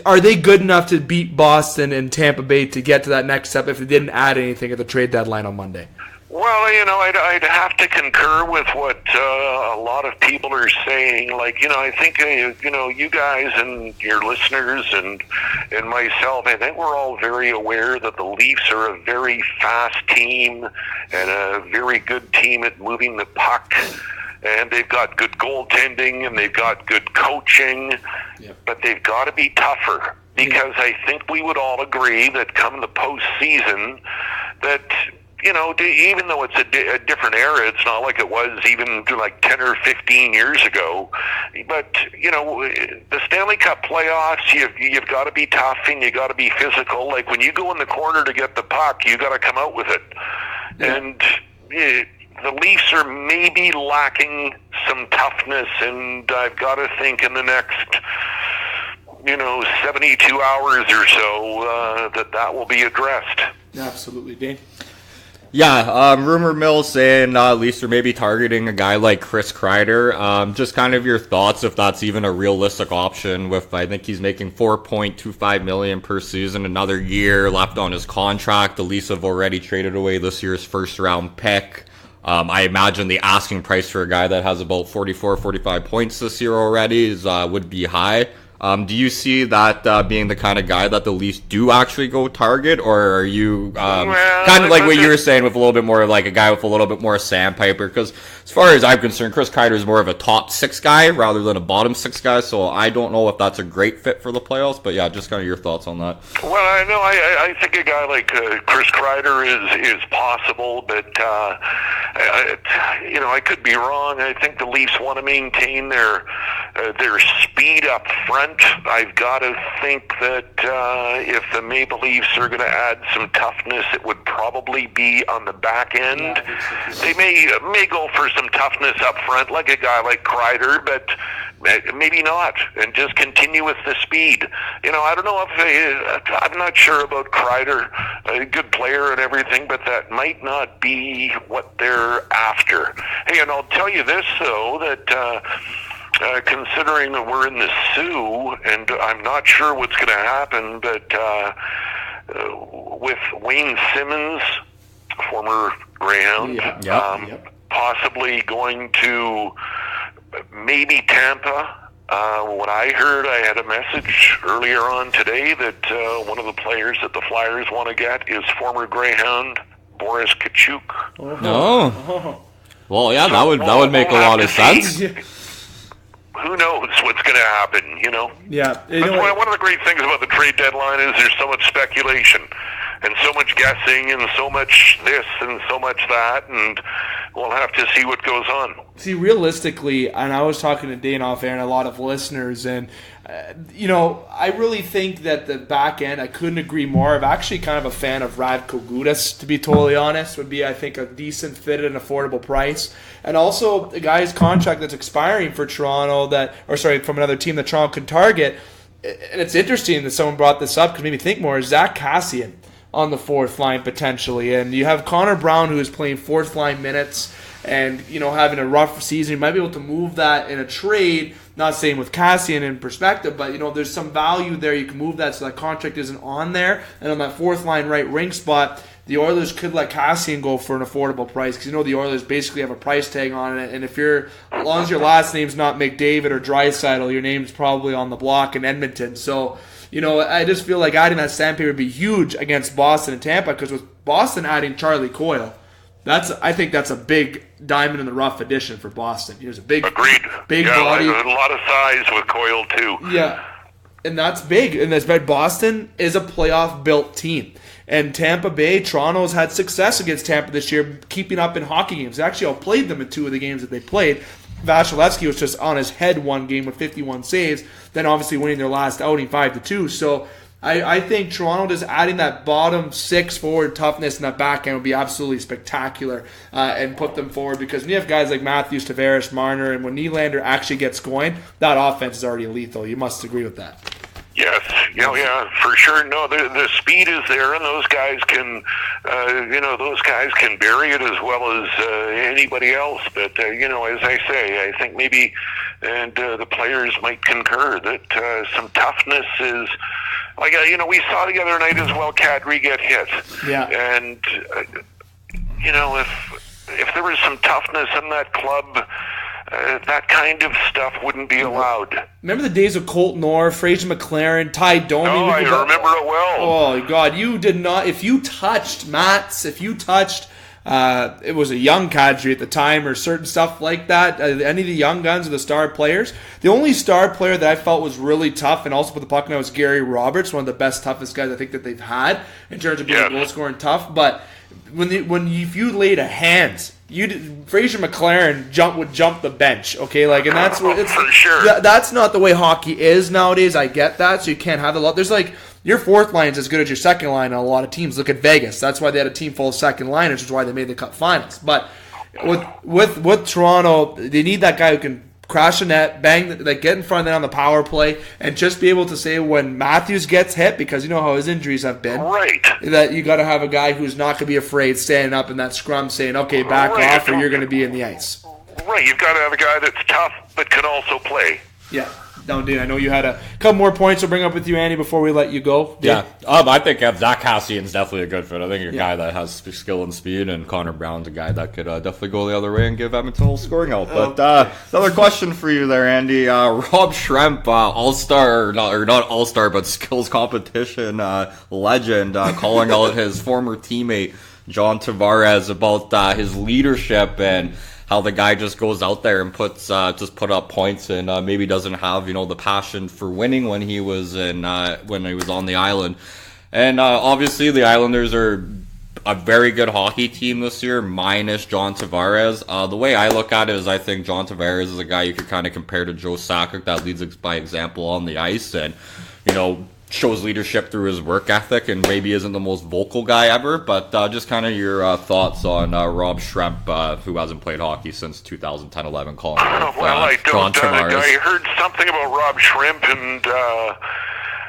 are they good enough to beat Boston and Tampa Bay to get to that next step if they didn't add anything at the trade deadline on Monday? Well, I'd have to concur with what a lot of people are saying. I think, you guys and your listeners and myself, I think we're all very aware that the Leafs are a very fast team and a very good team at moving the puck. And they've got good goaltending and they've got good coaching, but they've got to be tougher because I think we would all agree that come the postseason that, even though it's a different era, it's not like it was even like 10 or 15 years ago. But, the Stanley Cup playoffs, you've got to be tough and you got to be physical. Like when you go in the corner to get the puck, you got to come out with it. Yeah. And the Leafs are maybe lacking some toughness, and I've got to think in the next, 72 hours or so that will be addressed. Absolutely, Dane. Yeah, rumor mill saying Leafs are maybe targeting a guy like Chris Kreider. Just kind of your thoughts if that's even a realistic option. With I think he's making $4.25 million per season, another year left on his contract. The Leafs have already traded away this year's first-round pick. I imagine the asking price for a guy that has about 45 points this year already would be high. Do you see that being the kind of guy that the Leafs do actually go target, or are you kind of like what you were saying with a little bit more like a guy with a little bit more sandpaper? Because as far as I'm concerned, Chris Kreider is more of a top six guy rather than a bottom six guy, so I don't know if that's a great fit for the playoffs, but yeah, just kind of your thoughts on that. Well, I think a guy like Chris Kreider is possible, but I could be wrong. I think the Leafs want to maintain their speed up front. I've got to think that if the Maple Leafs are going to add some toughness, it would probably be on the back end. They may go for some toughness up front, like a guy like Kreider, but maybe not, and just continue with the speed. I don't know if I'm not sure about Kreider, a good player and everything, but that might not be what they're after. Hey, and I'll tell you this though, that considering that we're in the Soo, and I'm not sure what's going to happen, but with Wayne Simmons, former Greyhound, possibly going to maybe Tampa. When I heard, I had a message earlier on today that one of the players that the Flyers want to get is former Greyhound Boris Kachuk. Oh. Well, yeah, that would make a lot of sense. Who knows what's going to happen, Yeah. One of the great things about the trade deadline is there's so much speculation and so much guessing and so much this and so much that, and we'll have to see what goes on. See, realistically, and I was talking to Dane off air and a lot of listeners, and I really think that the back end, I couldn't agree more. I'm actually kind of a fan of Radko Gudas, to be totally honest. Would be, I think, a decent fit at an affordable price. And also, the guy's contract that's expiring for Toronto, from another team that Toronto could target. And it's interesting that someone brought this up because it made me think more, is Zach Kassian on the fourth line potentially. And you have Connor Brown, who is playing fourth line minutes and, having a rough season. You might be able to move that in a trade. Not saying with Cassian in perspective, but, there's some value there. You can move that so that contract isn't on there. And on that fourth line right wing spot, the Oilers could let Cassian go for an affordable price because the Oilers basically have a price tag on it. And if as long as your last name's not McDavid or Draisaitl, your name's probably on the block in Edmonton. So, I just feel like adding that sandpaper would be huge against Boston and Tampa because with Boston adding Charlie Coyle, I think that's a big diamond in the rough addition for Boston. Here's a big body. A lot of size with Coyle too. Yeah, and that's big. And Boston is a playoff-built team. And Tampa Bay, Toronto's had success against Tampa this year, keeping up in hockey games. They actually outplayed them in 2 of the games that they played. Vasilevsky was just on his head one game with 51 saves, then obviously winning their last outing 5-2. So I think Toronto just adding that bottom 6 forward toughness in that back end would be absolutely spectacular and put them forward because when you have guys like Matthews, Tavares, Marner, and when Nylander actually gets going, that offense is already lethal. You must agree with that. Yes, yeah, for sure. No, the speed is there, and those guys can, bury it as well as anybody else. But as I say, I think maybe, and the players might concur that some toughness is, like we saw the other night as well. Kadri get hit, and if there was some toughness in that club. That kind of stuff wouldn't be allowed. Remember the days of Colton Orr, Fraser McLaren, Ty Domi? Oh, I remember it well. Oh, God, you did not. If you touched Mats, it was a young Kadri at the time or certain stuff like that, any of the young guns or the star players, the only star player that I felt was really tough and also put the puck in was Gary Roberts, one of the best, toughest guys I think that they've had in terms of being a goal scoring tough. But if you laid a hand, Fraser McLaren would jump the bench, okay? And that's what it's for sure. That's not the way hockey is nowadays. I get that, so you can't have a lot. There's your fourth line is as good as your second line on a lot of teams. Look at Vegas. That's why they had a team full of second liners, which is why they made the Cup Finals. But with Toronto, they need that guy who can crash a net, bang, get in front of it on the power play, and just be able to say when Matthews gets hit, because you know how his injuries have been, right? That you got to have a guy who's not going to be afraid standing up in that scrum saying, okay, back off, or you're going to be in the ice. Right, you've got to have a guy that's tough but can also play. Yeah. No, Dean, I know you had a couple more points to bring up with you, Andy, before we let you go. Yeah, I think Zach Cassian's definitely a good fit. I think you're a guy that has skill and speed, and Connor Brown's a guy that could definitely go the other way and give Edmonton a little scoring help. But another question for you there, Andy. Rob Schremp, all-star, not all-star, but skills competition legend, calling out his former teammate, John Tavares, about his leadership and how the guy just goes out there and put up points and maybe doesn't have the passion for winning when he was on the island. And obviously the Islanders are a very good hockey team this year, minus John Tavares. The way I look at it is I think John Tavares is a guy you could kind of compare to Joe Sakic that leads by example on the ice and shows leadership through his work ethic and maybe isn't the most vocal guy ever, but just kind of your thoughts on Rob Schremp, who hasn't played hockey since 2010-11, calling John Tavares. I heard something about Rob Schremp, and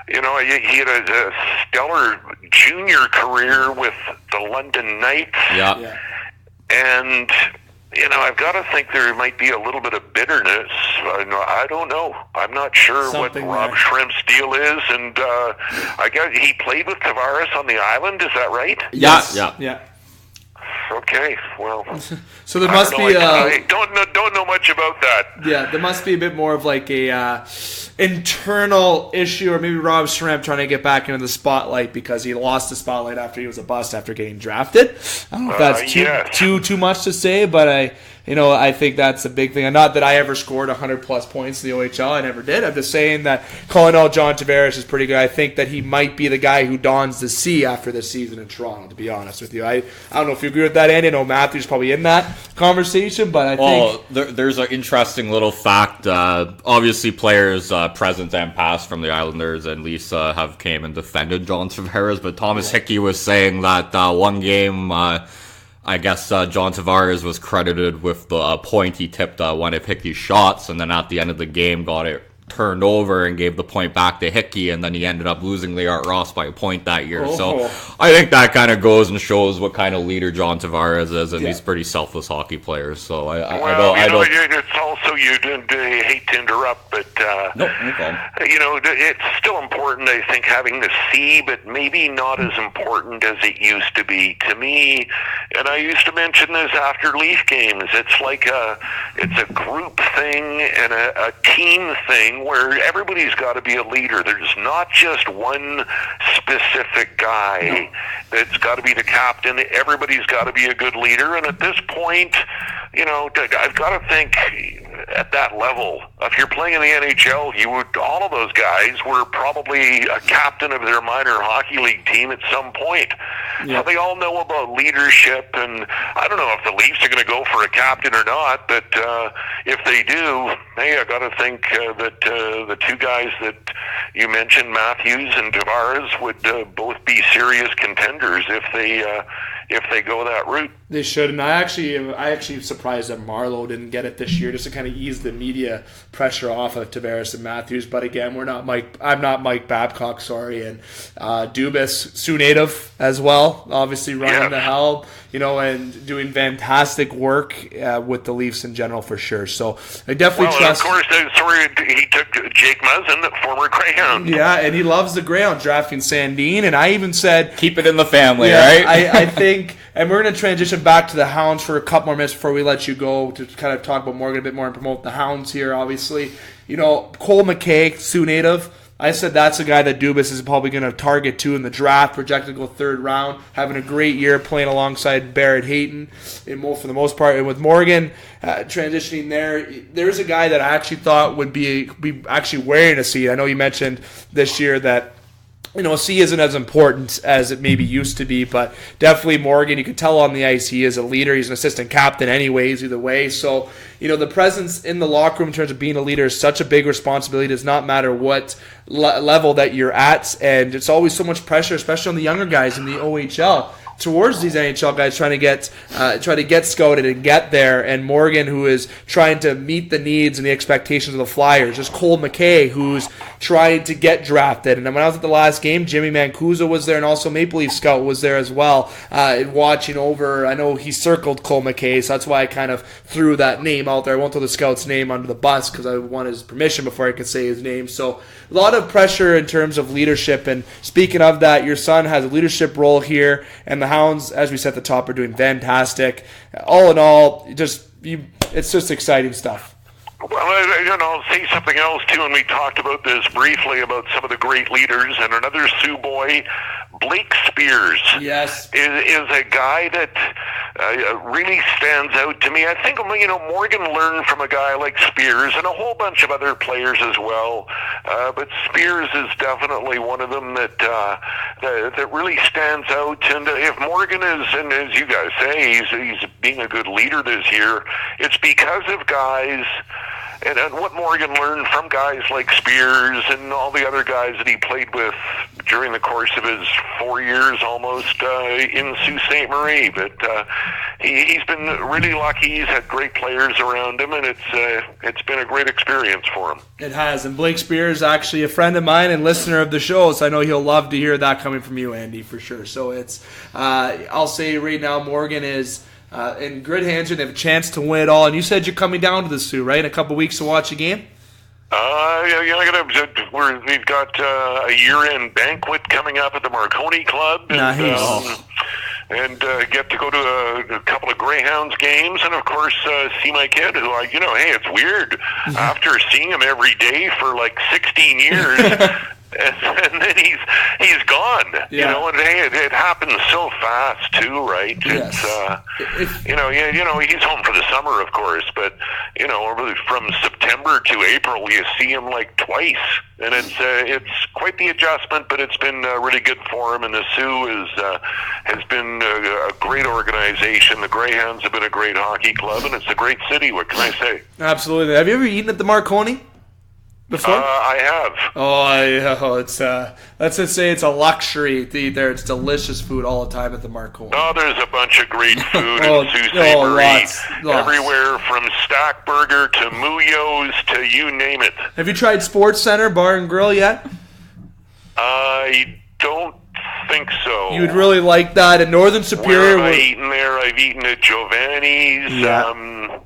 he had a stellar junior career with the London Knights. Yeah. And I've got to think there might be a little bit of bitterness. I don't know. I'm not sure something what Rob Schremp's deal is. And I guess he played with Tavares on the island. Is that right? Yes. Yeah. Okay. Well. So there must be. I don't know much about that. Yeah, there must be a bit more of like a internal issue, or maybe Rob Schremp trying to get back into the spotlight because he lost the spotlight after he was a bust after getting drafted. I don't know if that's too much to say, but I think that's a big thing. Not that I ever scored 100-plus points in the OHL. I never did. I'm just saying that calling out John Tavares is pretty good. I think that he might be the guy who dons the C after this season in Toronto, to be honest with you. I don't know if you agree with that, Andy. I know Matthew's probably in that conversation, but I think... there's an interesting little fact. Obviously, players present and past from the Islanders and Leafs have came and defended John Tavares, but Thomas Hickey was saying that one game... I guess John Tavares was credited with the point he tipped one of Hickey's shots, and then at the end of the game got it turned over and gave the point back to Hickey, and then he ended up losing the Art Ross by a point that year. So I think that kind of goes and shows what kind of leader John Tavares is, and he's pretty selfless hockey player. So I don't. It's also, you didn't hate to interrupt, but no problem. It's still important, I think, having the C, but maybe not as important as it used to be to me. And I used to mention this after Leaf games. It's like it's a group thing and a team thing, where everybody's got to be a leader. There's not just one specific guy that's got to be the captain. Everybody's got to be a good leader. And at this point, I've got to think at that level, if you're playing in the NHL, all of those guys were probably a captain of their minor hockey league team at some point. So they all know about leadership, and I don't know if the Leafs are going to go for a captain or not, but if they do, hey, I got to think that the two guys that you mentioned, Matthews and Tavares, would both be serious contenders if they go that route. They should, and I actually surprised that Marleau didn't get it this year, just to kind of ease the media pressure off of Tavares and Matthews. But again, I'm not Mike Babcock, sorry, and Dubas, Sioux native as well, obviously running the helm, and doing fantastic work with the Leafs in general for sure. So I definitely trust. Of course, he took Jake Muzzin, the former Greyhound. Yeah, and he loves the Greyhound, drafting Sandine, and I even said keep it in the family, right? I think. And we're going to transition back to the Hounds for a couple more minutes before we let you go to kind of talk about Morgan a bit more and promote the Hounds here, obviously. Cole McCaig, Sioux native. I said that's a guy that Dubas is probably going to target to in the draft, projected to go third round, having a great year playing alongside Barrett Hayton for the most part. And with Morgan transitioning there's a guy that I actually thought would be actually wearing a C. I know you mentioned this year that C isn't as important as it maybe used to be, but definitely Morgan, you can tell on the ice he is a leader. He's an assistant captain anyways, either way. So, the presence in the locker room in terms of being a leader is such a big responsibility. It does not matter what level that you're at, and it's always so much pressure, especially on the younger guys in the OHL, towards these NHL guys trying to get scouted and get there. And Morgan, who is trying to meet the needs and the expectations of the Flyers. There's Cole McKay, who's trying to get drafted. And when I was at the last game, Jimmy Mancuso was there, and also Maple Leaf Scout was there as well, watching over. I know he circled Cole McKay, so that's why I kind of threw that name out there. I won't throw the Scout's name under the bus because I want his permission before I could say his name. So a lot of pressure in terms of leadership. And speaking of that, your son has a leadership role here, and the Hounds, as we said at the top, are doing fantastic. All in all, it's just exciting stuff. Well, I'll say something else, too, and we talked about this briefly about some of the great leaders, and another Sioux boy, Blake Spears, yes, is a guy that really stands out to me. I think, Morgan learned from a guy like Spears and a whole bunch of other players as well, but Spears is definitely one of them that really stands out. And if Morgan is, and as you guys say, he's being a good leader this year, it's because of guys. And what Morgan learned from guys like Spears and all the other guys that he played with during the course of his 4 years almost in Sault Ste. Marie. But he's been really lucky. He's had great players around him, and it's been a great experience for him. It has. And Blake Spears is actually a friend of mine and listener of the show, so I know he'll love to hear that coming from you, Andy, for sure. So it's I'll say right now Morgan is in good hands, and they have a chance to win it all. And you said you're coming down to the Sioux, right, in a couple weeks to watch a game? We've got a year-end banquet coming up at the Marconi Club. Nice. And get to go to a couple of Greyhounds games, and of course see my kid, who hey, it's weird after seeing him every day for like 16 years. And then he's gone, and hey, it happens so fast too, right? Yes. He's home for the summer, of course, but from September to April, you see him like twice, and it's quite the adjustment, but it's been really good for him. And the Sioux has been a great organization. The Greyhounds have been a great hockey club, and it's a great city. What can I say? Absolutely. Have you ever eaten at the Marconi? before? I have. It's let's just say it's a luxury to eat there. It's delicious food all the time at the Marconi. Oh, there's a bunch of great food Oh, in Sault Ste. Marie. lots. Everywhere from Stack Burger to Muyo's to you name it. Have you tried Sports Center Bar and Grill yet? I don't think so. You would really like that. In Northern Superior, Where have I eaten there? I've eaten at Giovanni's. Yeah.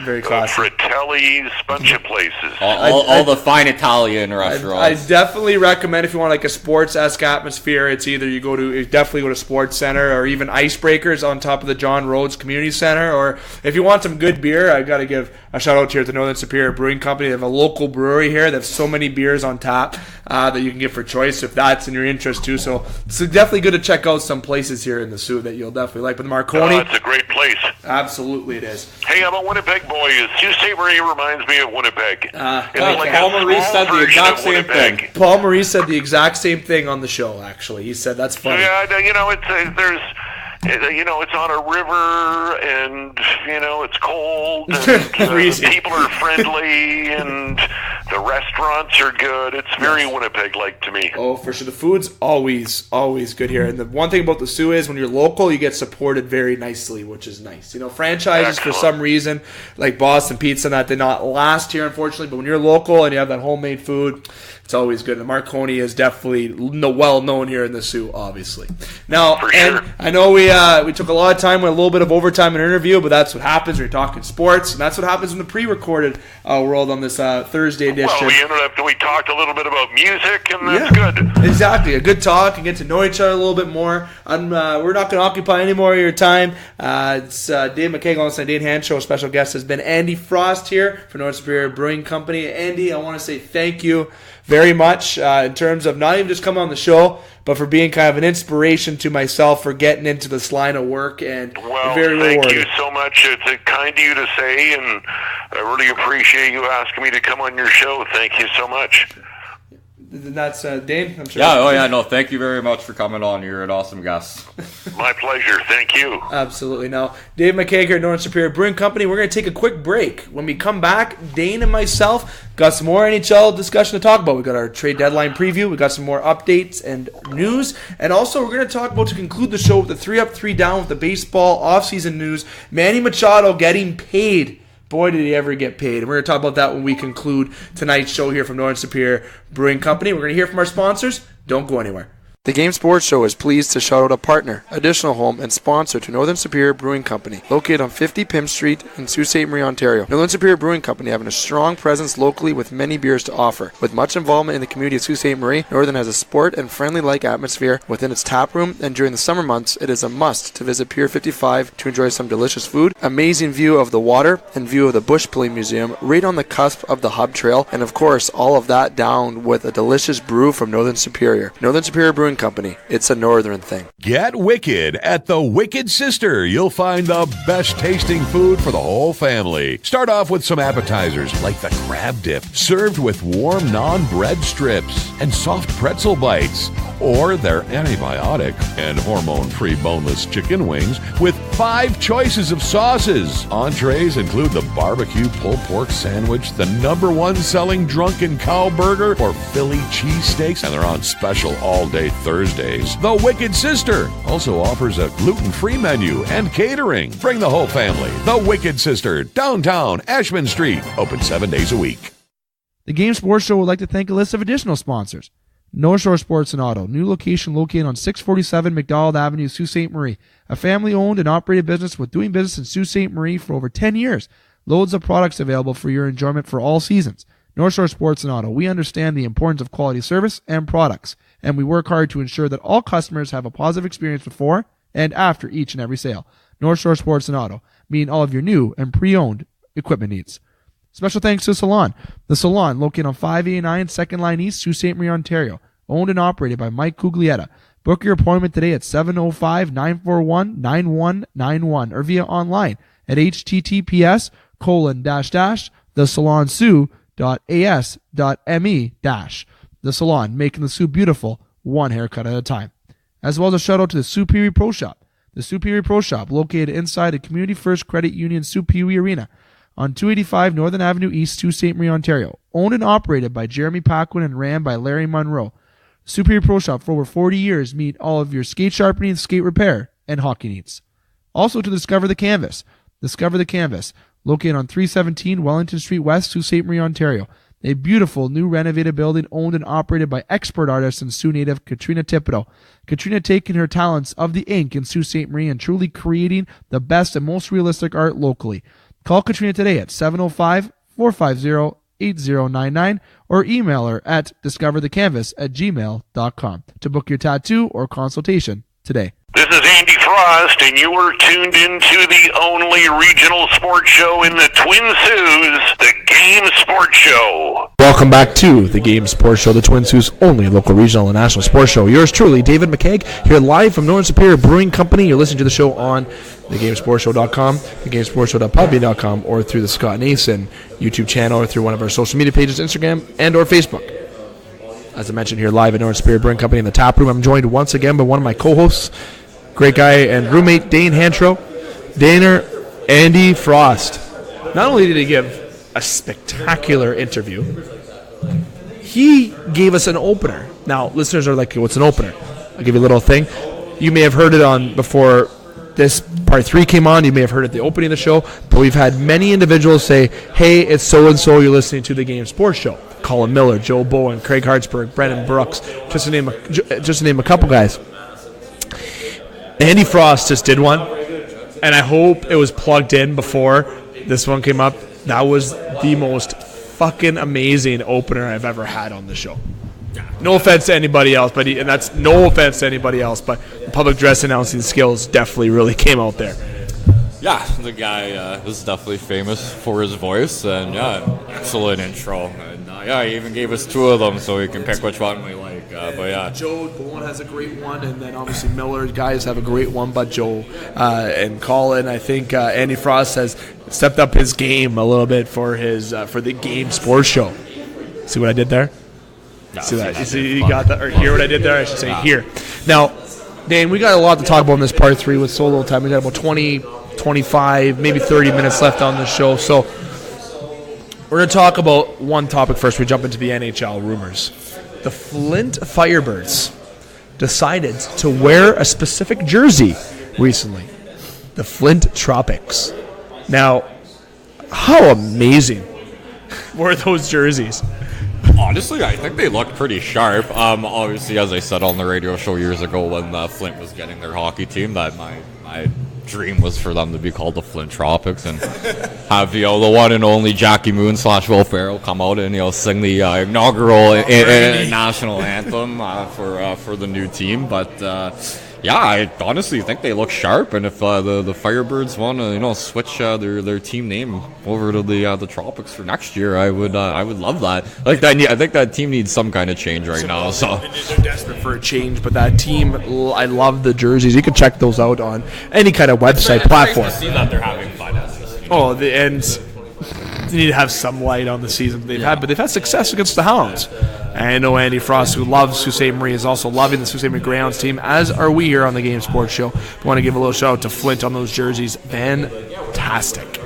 Very classy. Fratelli's, bunch of places. All the fine Italian I restaurants. definitely recommend if you want like a sports-esque atmosphere, it's either you definitely go to Sports Center or even Icebreakers on top of the John Rhodes Community Center. Or if you want some good beer, I got to give a shout out here to Northern Superior Brewing Company. They have a local brewery here. They have so many beers on tap that you can get for choice if that's in your interest too. So it's definitely good to check out some places here in the Soo that you'll definitely like. But the Marconi, It's a great place. absolutely it is. Hey, I'm a Winnipeg boy. Sault Ste. Marie reminds me of Winnipeg. It's like Paul a Maurice small said the version exact of same Winnipeg. thing. Paul Maurice said the exact same thing on the show, actually. He said that's funny. Yeah, it's on a river, and it's cold, and Freezing. people are friendly, and the restaurants are good. It's very Winnipeg-like to me. Oh, for sure. The food's always good here. And the one thing about the Soo is when you're local, you get supported very nicely, which is nice. Franchises for Excellent. some reason, like Boston Pizza, that did not last here, unfortunately. But when you're local and you have that homemade food, it's always good. And the Marconi is definitely well known here in the Soo, obviously. Now, For and sure. I know we took a lot of time with a little bit of overtime in an interview, but that's what happens when you're talking sports, and that's what happens in the pre-recorded world on this Thursday edition. Well, we talked a little bit about music, and that's good. Exactly. A good talk and get to know each other a little bit more. We're not going to occupy any more of your time. It's Dave McCaig and Dane Hanchrow. Special guest has been Andy Frost here for Northern Superior Brewing Company. Andy, I want to say thank you very much in terms of not even just coming on the show, but for being kind of an inspiration to myself for getting into this line of work, and Well, very thank rewarding. you so much. It's kind of you to say, and I really appreciate you asking me to come on your show. Thank you so much. That's Dane, I'm sure. No, thank you very much for coming on. You're an awesome guest. My pleasure. Thank you. Absolutely. Now, Dave McCaig here at Northern Superior Brewing Company. We're going to take a quick break. When we come back, Dane and myself got some more NHL discussion to talk about. We got our trade deadline preview. We got some more updates and news. And also, we're going to talk about, to conclude the show, with the 3 Up, 3 Down with the baseball offseason news, Manny Machado getting paid. Boy, did he ever get paid. And we're going to talk about that when we conclude tonight's show here from Northern Superior Brewing Company. We're going to hear from our sponsors. Don't go anywhere. The Game Sports Show is pleased to shout out a partner, additional home, and sponsor to Northern Superior Brewing Company, located on 50 Pym Street in Sault Ste. Marie, Ontario. Northern Superior Brewing Company having a strong presence locally with many beers to offer. With much involvement in the community of Sault Ste. Marie, Northern has a sport and friendly-like atmosphere within its tap room, and during the summer months, it is a must to visit Pier 55 to enjoy some delicious food, amazing view of the water, and view of the Bush Play Museum right on the cusp of the Hub Trail, and of course, all of that down with a delicious brew from Northern Superior. Northern Superior Brewing Company. It's a northern thing. Get wicked at the Wicked Sister. You'll find the best tasting food for the whole family. Start off with some appetizers like the crab dip, served with warm naan bread strips and soft pretzel bites, or their antibiotic and hormone-free boneless chicken wings with 5 choices of sauces. Entrees include the barbecue pulled pork sandwich, the #1 selling drunken cow burger, or Philly cheesesteaks, and they're on special all day Thursdays. The Wicked Sister also offers a gluten-free menu and catering. Bring the whole family. The Wicked Sister, downtown Ashman Street, open 7 days a week. The Game Sports Show would like to thank a list of additional sponsors. North Shore Sports and Auto, new location located on 647 McDonald Avenue, Sault Ste. Marie. A family-owned and operated business with doing business in Sault Ste. Marie for over 10 years. Loads of products available for your enjoyment for all seasons. North Shore Sports and Auto, we understand the importance of quality service and products, and we work hard to ensure that all customers have a positive experience before and after each and every sale. North Shore Sports and Auto, meeting all of your new and pre-owned equipment needs. Special thanks to Salon. The Salon, located on 589 2nd Line East, Sault Ste. Marie, Ontario. Owned and operated by Mike Cuglietta. Book your appointment today at 705-941-9191 or via online at https://thesalonsoo.as.me-. The Salon, making the Soo beautiful, one haircut at a time. As well as a shout out to the Soo Pee Wee Pro Shop. The Soo Pee Wee Pro Shop, located inside the Community First Credit Union Soo Pee Wee Arena. on 285 Northern Avenue East, Sault Ste. Marie, Ontario. Owned and operated by Jeremy Paquin and ran by Larry Monroe. Superior Pro Shop for over 40 years. Meet all of your skate sharpening, skate repair, and hockey needs. Also to Discover the Canvas. Discover the Canvas, located on 317 Wellington Street West, Sault Ste. Marie, Ontario. A beautiful new renovated building owned and operated by expert artist and Sioux native Katrina Thibodeau. Katrina taking her talents of the ink in Sault Ste. Marie and truly creating the best and most realistic art locally. Call Katrina today at 705-450-8099 or email her at discoverthecanvas@gmail.com to book your tattoo or consultation today. This is Andy Frost, and you are tuned into the only regional sports show in the Twin Saults, the Game Sports Show. Welcome back to the Game Sports Show, the Twin Saults' only local regional and national sports show. Yours truly, David McCaig, here live from Northern Superior Brewing Company. You're listening to the show on thegamesportshow.com, thegamesportshow.podbean.com, or through the Scott Nason YouTube channel, or through one of our social media pages, Instagram and or Facebook. As I mentioned, here live at Northern Superior Brewing Company in the tap room. I'm joined once again by one of my co-hosts, great guy and roommate, Dane Hanchrow. Daner, Andy Frost. Not only did he give a spectacular interview, he gave us an opener. Now, listeners are like, what's an opener? I'll give you a little thing. You may have heard it on before this part 3 came on. You may have heard it at the opening of the show. But we've had many individuals say, hey, it's so-and-so, you're listening to the Game Sports Show. Colin Miller, Joe Bowen, Craig Hartsburg, Brendan Brooks, just to name a couple guys. Andy Frost just did one, and I hope it was plugged in before this one came up. That was the most fucking amazing opener I've ever had on the show. No offense to anybody else, but the public address announcing skills definitely really came out there. Yeah, the guy was definitely famous for his voice, and excellent intro. And he even gave us 2 of them, so we can pick which one we like. Joe Bowen has a great one, and then obviously Miller guys have a great one. But Joe and Colin, I think Andy Frost has stepped up his game a little bit for his for the Game Sports Show. See what I did there? No, see that? You got that? Or hear what I did there? I should say here. Now, Dan, we got a lot to talk about in this part 3 with so little time. We got about 20, 25, maybe 30 minutes left on the show. So we're going to talk about one topic first. We jump into the NHL rumors. The Flint Firebirds decided to wear a specific jersey recently. The Flint Tropics. Now, how amazing were those jerseys? Honestly, I think they looked pretty sharp. Obviously, as I said on the radio show years ago when Flint was getting their hockey team, that my dream was for them to be called the Flint Tropics and have the one and only Jackie Moon / Will Ferrell come out and sing the inaugural national anthem for the new team. But I honestly think they look sharp, and if the Firebirds want to switch their team name over to the Tropics for next year, I would love that. I think that team needs some kind of change right now. So they're desperate for a change, but that team, I love the jerseys. You can check those out on any kind of website platform. Nice to see that they're having fun. And they need to have some light on the season they've had, but they've had success against the Hounds. And I know Andy Frost, who loves Sault Ste. Marie, is also loving the Sault Ste. Marie Greyhounds team, as are we here on the Game Sports Show. We want to give a little shout out to Flint on those jerseys. Fantastic.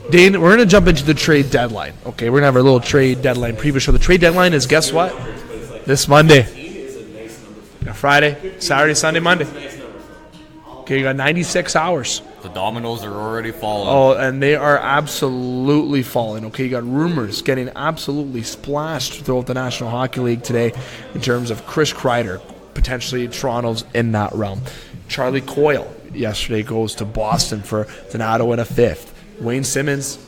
Dane, we're going to jump into the trade deadline. Okay, we're going to have our little trade deadline preview show. The trade deadline is, guess what? This Monday. Friday, Saturday, Sunday, Monday. Okay, you got 96 hours. The dominoes are already falling. Oh, and they are absolutely falling. Okay, you got rumors getting absolutely splashed throughout the National Hockey League today in terms of Chris Kreider, potentially Toronto's in that realm. Charlie Coyle yesterday goes to Boston for an Ottawa and a 5th. Wayne Simmons,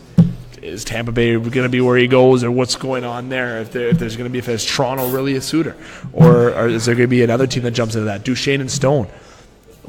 is Tampa Bay going to be where he goes, or what's going on there? If is Toronto really a suitor, or is there going to be another team that jumps into that? Duchesne and Stone.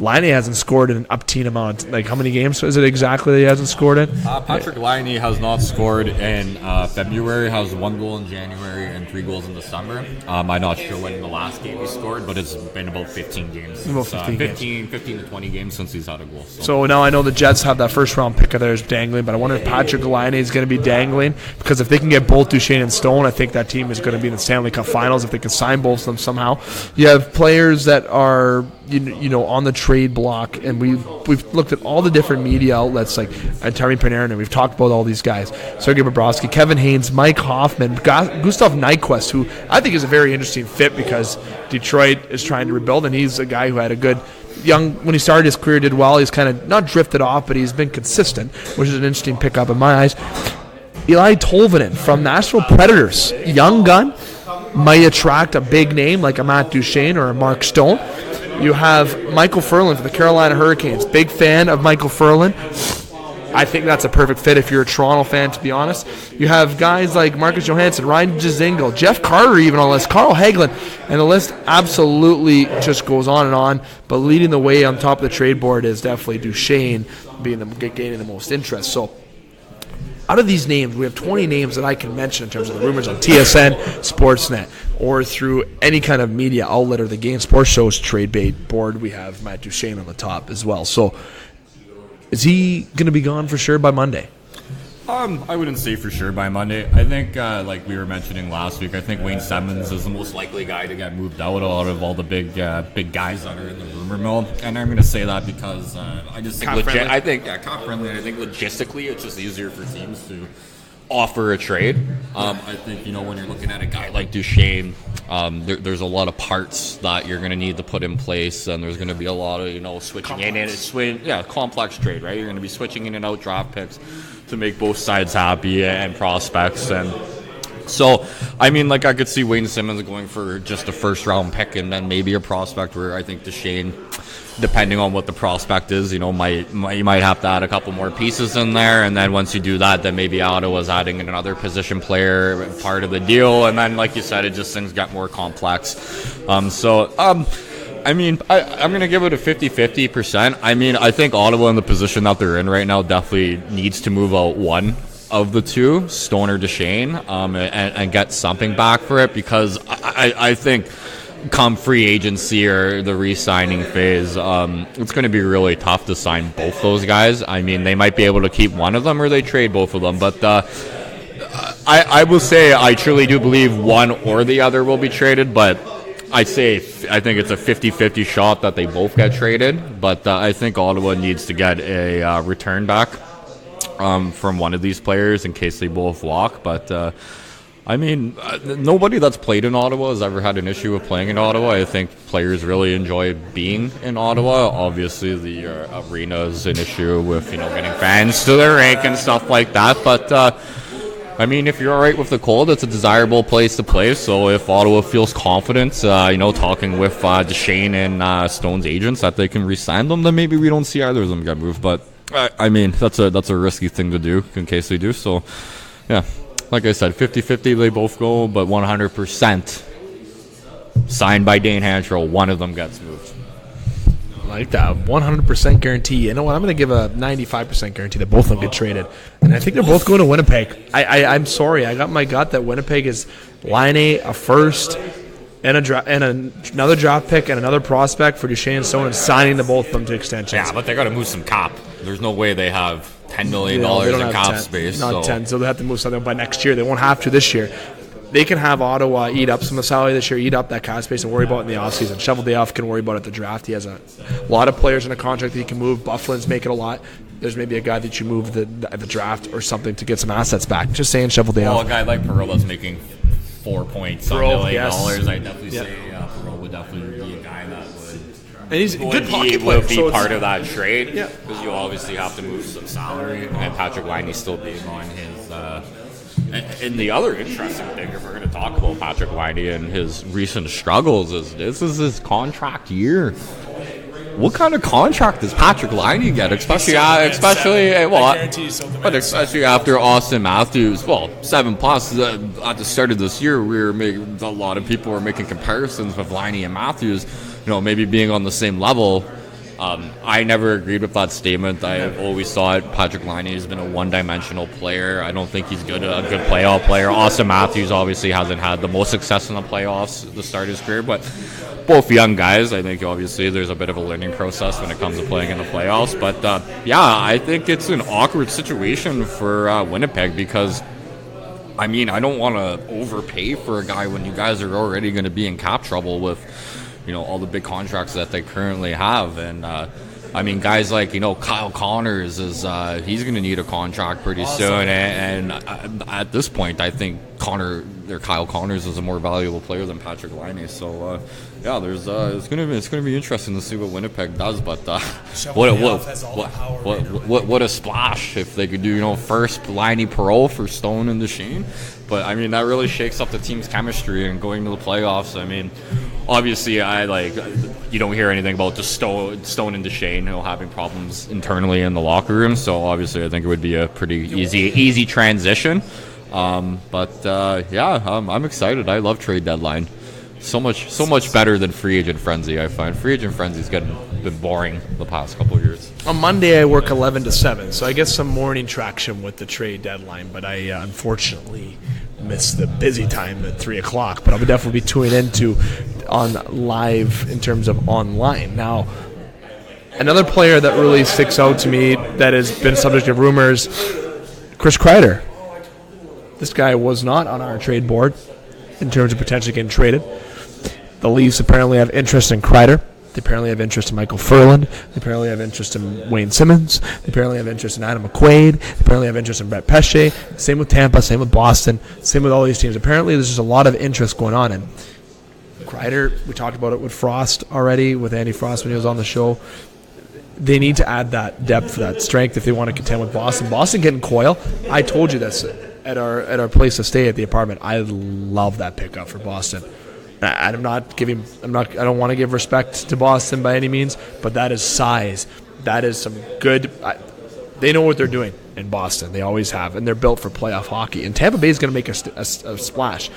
Laine hasn't scored in an up-teen amount. Like, how many games is it exactly that he hasn't scored in? Patrick Laine has not scored in February, has 1 goal in January and 3 goals in December. I'm not sure when the last game he scored, but it's been about 15 games. About 15 to 20 games since he's had a goal. So now I know the Jets have that first-round pick of theirs dangling, but I wonder if Patrick Laine is going to be dangling, because if they can get both Duchesne and Stone, I think that team is going to be in the Stanley Cup Finals if they can sign both of them somehow. You have players that are on the trade block, and we've looked at all the different media outlets like Terry Panarin, and we've talked about all these guys: Sergei Bobrovsky, Kevin Haynes, Mike Hoffman, Gustav Nyquist, who I think is a very interesting fit because Detroit is trying to rebuild, and he's a guy who had a good when he started his career, did well. He's kind of not drifted off, but he's been consistent, which is an interesting pickup in my eyes. Eli Tolvanen from Nashville Predators, young gun, might attract a big name like a Matt Duchene or a Mark Stone. You have Michael Furlan for the Carolina Hurricanes. Big fan of Michael Furlan. I think that's a perfect fit if you're a Toronto fan, to be honest. You have guys like Marcus Johansson, Ryan Dzingel, Jeff Carter even on the list, Carl Hagelin, and the list absolutely just goes on and on. But leading the way on top of the trade board is definitely Duchene gaining the most interest. So out of these names, we have 20 names that I can mention in terms of the rumors on TSN, Sportsnet, or through any kind of media outlet or the Game Sports Show's trade bait board. We have Matt Duchene on the top as well. So is he going to be gone for sure by Monday? I wouldn't say for sure by Monday. I think, like we were mentioning last week, I think Wayne Simmons is the most likely guy to get moved out of all the big guys that are in the rumor mill. And I'm going to say that because I just think I think logistically it's just easier for teams to offer a trade. I think when you're looking at a guy like Duchene, there's a lot of parts that you're going to need to put in place, and there's going to be a lot of switching complex trade, right? You're going to be switching in and out draft picks to make both sides happy and prospects. And so, I could see Wayne Simmons going for just a first-round pick and then maybe a prospect where I think Duchene, depending on what the prospect is, you might have to add a couple more pieces in there. And then once you do that, then maybe Ottawa's adding another position player part of the deal. And then, like you said, things get more complex. I'm going to give it a 50-50%. I think Ottawa in the position that they're in right now definitely needs to move out one of the two, Stone or Duchene, and get something back for it, because I think come free agency or the re-signing phase, it's going to be really tough to sign both those guys. They might be able to keep one of them or they trade both of them, but I will say I truly do believe one or the other will be traded, but I think it's a 50-50 shot that they both get traded, but I think Ottawa needs to get a return back from one of these players in case they both walk. But nobody that's played in Ottawa has ever had an issue with playing in Ottawa. I think players really enjoy being in Ottawa. Obviously, the arena is an issue with getting fans to their rink and stuff like that, but if you're all right with the cold, it's a desirable place to play. So if Ottawa feels confident, talking with Duchene and Stone's agents that they can re-sign them, then maybe we don't see either of them get moved. But that's a risky thing to do in case they do. So yeah, like I said, 50-50 they both go, but 100% signed by Dane Hanchrow, one of them gets moved. Like that 100% guarantee. You know what? I'm going to give a 95% guarantee that both of them get traded, and I think they're both going to Winnipeg. I'm sorry, I got my gut that Winnipeg is Laine, a first, and another draft pick and another prospect for Duchene and Stone, and signing the both of them to extensions. Yeah, but they got to move some cap. There's no way they have $10 million in cap space. Not 10, so they have to move something by next year. They won't have to this year. They can have Ottawa eat up some of the salary this year, eat up that cap space, and worry about it in the offseason. Shovel Day off can worry about it at the draft. He has a lot of players in a contract that he can move. Bufflin's making a lot. There's maybe a guy that you move at the draft or something to get some assets back. Just saying, Shovel Day off. Well, a guy like Perreault's making $4 million. Yes. I definitely say Perreault would definitely be a guy that would. And he's a good pocket player. Would be part of that trade. Yeah. Because you obviously have to move some salary, and Patrick Laine still being on his. And the other interesting thing, if we're going to talk about Patrick Laine and his recent struggles, is this is his contract year. What kind of contract does Patrick Laine get? Especially after Austin Matthews. 7+ at the start of this year, a lot of people were making comparisons with Laine and Matthews. Maybe being on the same level. I never agreed with that statement. I always thought Patrick Laine has been a one-dimensional player. I don't think he's a good playoff player. Austin Matthews obviously hasn't had the most success in the playoffs at the start of his career, but both young guys. I think obviously there's a bit of a learning process when it comes to playing in the playoffs. But I think it's an awkward situation for Winnipeg because I don't want to overpay for a guy when you guys are already going to be in cap trouble with all the big contracts that they currently have. And I mean, guys like Kyle Connors is he's going to need a contract pretty soon. And at this point, I think Kyle Connors is a more valuable player than Patrick Laine. So yeah, it's going to be interesting to see what Winnipeg does. But what a splash if they could do first Laine Perreault for Stone and Duchesne. But I mean, that really shakes up the team's chemistry and going to the playoffs. I mean, obviously, you don't hear anything about the Stone and Duchesne having problems internally in the locker room. So obviously, I think it would be a pretty easy transition. I'm excited. I love trade deadline. So much better than free agent frenzy. I find free agent frenzy's been boring the past couple of years. On Monday, I work 11 to 7, so I get some morning traction with the trade deadline. But I unfortunately missed the busy time at 3 o'clock. But I'll definitely be tuning into on live in terms of online. Now, another player that really sticks out to me that has been subject of rumors, Chris Kreider. This guy was not on our trade board in terms of potentially getting traded. The Leafs apparently have interest in Kreider. They apparently have interest in Michael Furland. They apparently have interest in Wayne Simmons. They apparently have interest in Adam McQuaid. They apparently have interest in Brett Pesce. Same with Tampa. Same with Boston. Same with all these teams. Apparently there's just a lot of interest going on. And Kreider, we talked about it with Frost already, with Andy Frost when he was on the show. They need to add that depth, that strength if they want to contend with Boston. Boston getting Coyle. I told you this at our place to stay at the apartment. I love that pickup for Boston. I don't want to give respect to Boston by any means, but that is size. That is some good. They know what they're doing in Boston. They always have, and they're built for playoff hockey. And Tampa Bay is going to make a splash.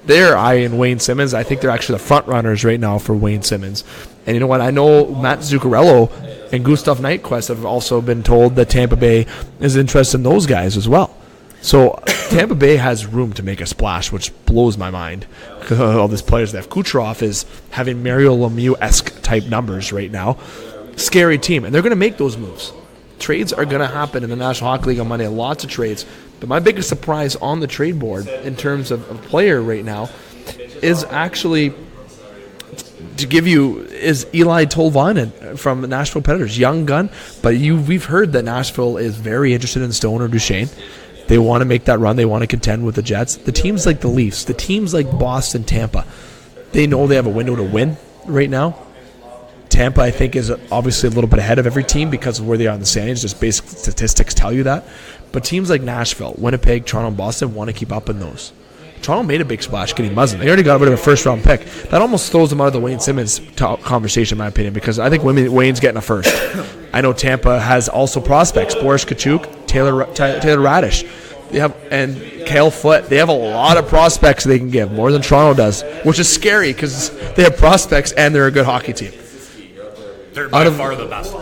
They're eyeing Wayne Simmons. I think they're actually the front runners right now for Wayne Simmons. And you know what? I know Matt Zuccarello and Gustav Nyquist have also been told that Tampa Bay is interested in those guys as well. So Tampa Bay has room to make a splash, which blows my mind. All these players they have. Kucherov is having Mario Lemieux-esque type numbers right now. Scary team, and they're going to make those moves. Trades are going to happen in the National Hockey League on Monday. Lots of trades. But my biggest surprise on the trade board in terms of a player right now is actually, to give you, is Eli Tolvanen from the Nashville Predators. Young gun, but we've heard that Nashville is very interested in Stone or Duchesne. They want to make that run. They want to contend with the Jets. The teams like the Leafs, the teams like Boston, Tampa, they know they have a window to win right now. Tampa, I think, is obviously a little bit ahead of every team because of where they are in the standings. Just basic statistics tell you that. But teams like Nashville, Winnipeg, Toronto, and Boston want to keep up in those. Toronto made a big splash getting Muzzin. They already got rid of a first-round pick. That almost throws them out of the Wayne Simmons conversation, in my opinion, because I think Wayne's getting a first. I know Tampa has also prospects. Boris Kachuk, Taylor Radish. They have, and Cale Foote. They have a lot of prospects they can give, more than Toronto does, which is scary because they have prospects and they're a good hockey team. They're by far the best.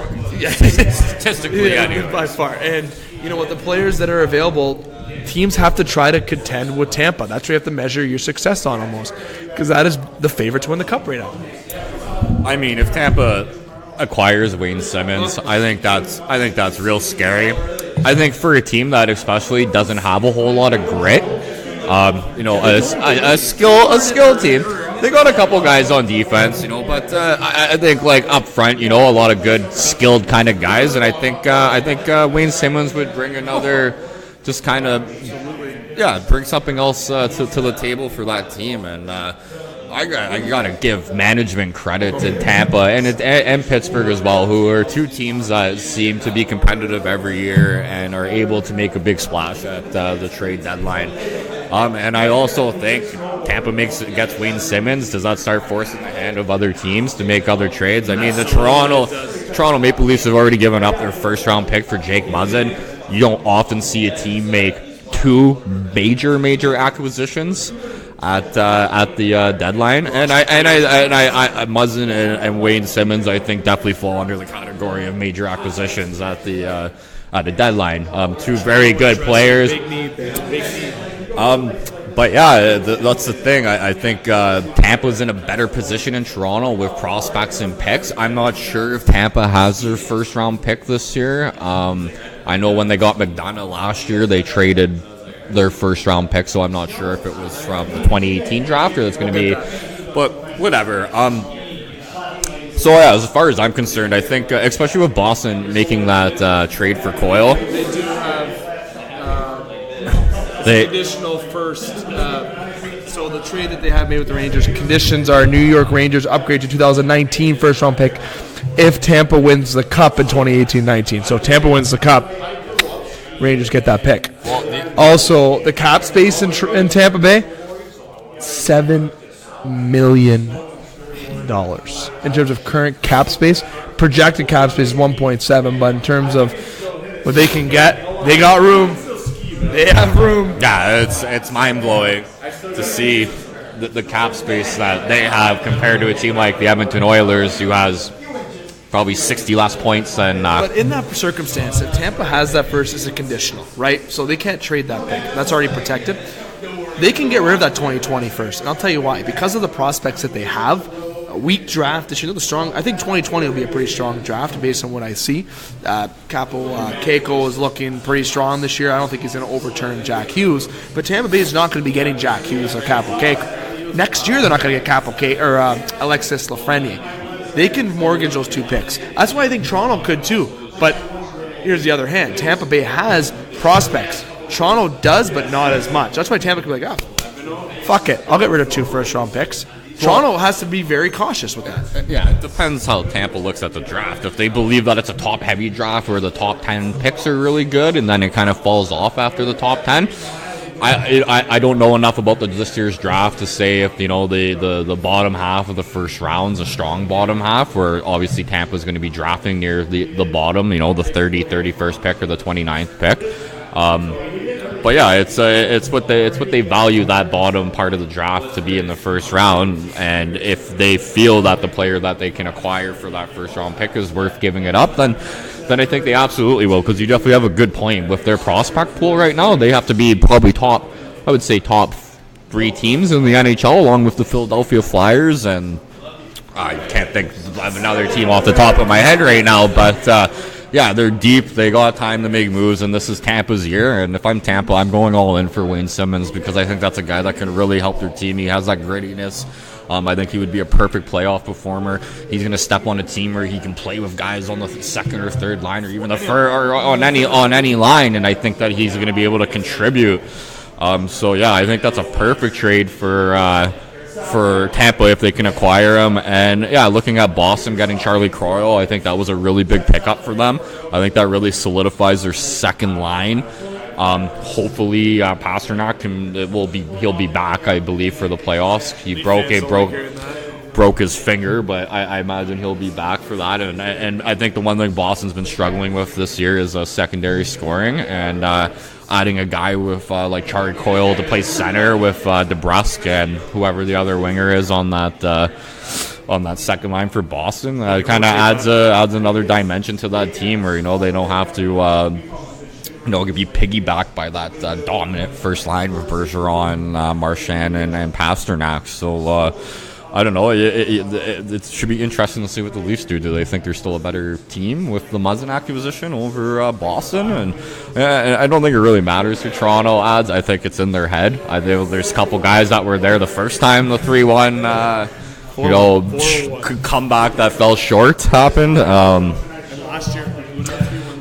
Statistically, anyway. By far. And you know what? The players that are available, teams have to try to contend with Tampa. That's where you have to measure your success on almost, because that is the favorite to win the cup right now. I mean, if Tampa acquires Wayne Simmons, I think that's real scary. I think for a team that especially doesn't have a whole lot of grit, a skill team. They got a couple guys on defense, but I think like up front, a lot of good, skilled kind of guys, and I think Wayne Simmons would bring another, just kind of, bring something else to the table for that team, and I gotta give management credit to Tampa and Pittsburgh as well, who are two teams that seem to be competitive every year and are able to make a big splash at the trade deadline. And I also think Tampa gets Wayne Simmons. Does that start forcing the hand of other teams to make other trades? I mean, the Toronto Maple Leafs have already given up their first-round pick for Jake Muzzin. You don't often see a team make two major acquisitions at the deadline, and I Muzzin and Wayne Simmons, I think, definitely fall under the category of major acquisitions at the deadline. Two very good players. Big need. But yeah, that's the thing. I think Tampa's in a better position in Toronto with prospects and picks. I'm not sure if Tampa has their first round pick this year. I know when they got McDonough last year, they traded their first round pick, so I'm not sure if it was from the 2018 draft or it's going to be, but whatever. So yeah, as far as I'm concerned, I think, especially with Boston making that trade for Coyle, They do have conditional first. So the trade that they have made with the Rangers, conditions are New York Rangers upgrade to 2019 first-round pick if Tampa wins the Cup in 2018-19. So Tampa wins the Cup, Rangers get that pick. Also, the cap space in Tampa Bay, $7 million in terms of current cap space. Projected cap space is 1.7, but in terms of what they can get, they got room. They have room. Yeah, it's mind-blowing to see the cap space that they have compared to a team like the Edmonton Oilers, who has probably 60 less points than... But in that circumstance, if Tampa has that first as a conditional, right? So they can't trade that pick. That's already protected. They can get rid of that 2020 first, and I'll tell you why. Because of the prospects that they have, a weak draft this year. I think 2020 will be a pretty strong draft based on what I see. Keiko is looking pretty strong this year. I don't think he's going to overturn Jack Hughes, but Tampa Bay is not going to be getting Jack Hughes or Capo Keiko. Next year, they're not going to get Capo Keiko or Alexis Lafreniere. They can mortgage those two picks. That's why I think Toronto could too. But here's the other hand. Tampa Bay has prospects. Toronto does, but not as much. That's why Tampa could be like, fuck it. I'll get rid of 2 first-round picks. Toronto has to be very cautious with that. Yeah, it depends how Tampa looks at the draft. If they believe that it's a top-heavy draft where the top 10 picks are really good and then it kind of falls off after the top 10, I don't know enough about this year's draft to say if, the bottom half of the first round's a strong bottom half, where obviously Tampa's going to be drafting near the bottom, the 31st pick or the 29th pick. But yeah, it's what they value that bottom part of the draft to be in the first round, and if they feel that the player that they can acquire for that first round pick is worth giving it up, then I think they absolutely will, because you definitely have a good point with their prospect pool right now. They have to be probably top 3 teams in the NHL, along with the Philadelphia Flyers, and I can't think of another team off the top of my head right now, but yeah, they're deep. They got time to make moves, and this is Tampa's year. And if I'm Tampa, I'm going all in for Wayne Simmons, because I think that's a guy that can really help their team. He has that grittiness. I think he would be a perfect playoff performer. He's going to step on a team where he can play with guys on the second or third line, or even the or on any line, and I think that he's going to be able to contribute. So yeah, I think that's a perfect trade for Tampa if they can acquire him. And yeah, looking at Boston getting Charlie Coyle, I think that was a really big pickup for them. I think that really solidifies their second line. Hopefully Pasternak he'll be back, I believe, for the playoffs. He broke his finger, but I imagine he'll be back for that. And I think the one thing Boston's been struggling with this year is secondary scoring, and adding a guy with like Charlie Coyle to play center with DeBrusk and whoever the other winger is on that second line for Boston, kind of adds another dimension to that team, where they don't have to be piggybacked by that dominant first line with Bergeron, Marchand, and Pasternak. So I don't know. It should be interesting to see what the Leafs do. Do they think they're still a better team with the Muzzin acquisition over Boston? And I don't think it really matters who Toronto adds. I think it's in their head. There's a couple guys that were there the first time the 3-1 comeback that fell short happened. And last year.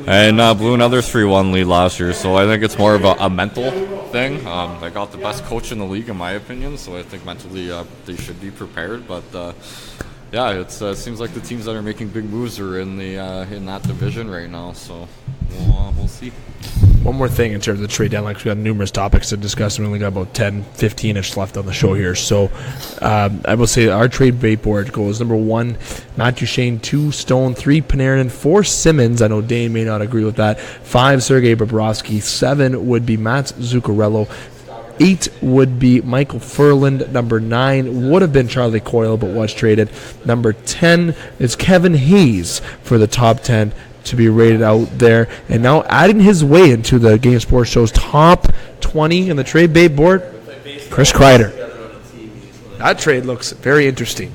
And blew another 3-1 lead last year. So I think it's more of a mental thing. They got the best coach in the league, in my opinion, so I think mentally they should be prepared. But yeah, it seems like the teams that are making big moves are in that division right now. So we'll see. One more thing in terms of the trade deadline, because we got numerous topics to discuss, and we only got about 10, 15-ish left on the show here. So I will say our trade bait board goes number 1, Matt Duchene, 2, Stone, 3, Panarin, 4, Simmons. I know Dane may not agree with that. 5, Sergei Bobrovsky. 7 would be Matt Zuccarello. 8 would be Michael Furland. Number 9 would have been Charlie Coyle, but was traded. Number 10 is Kevin Hayes for the top 10 to be rated out there. And now adding his way into the Game Sports Show's top 20 in the trade bait board, Chris Kreider. That trade looks very interesting.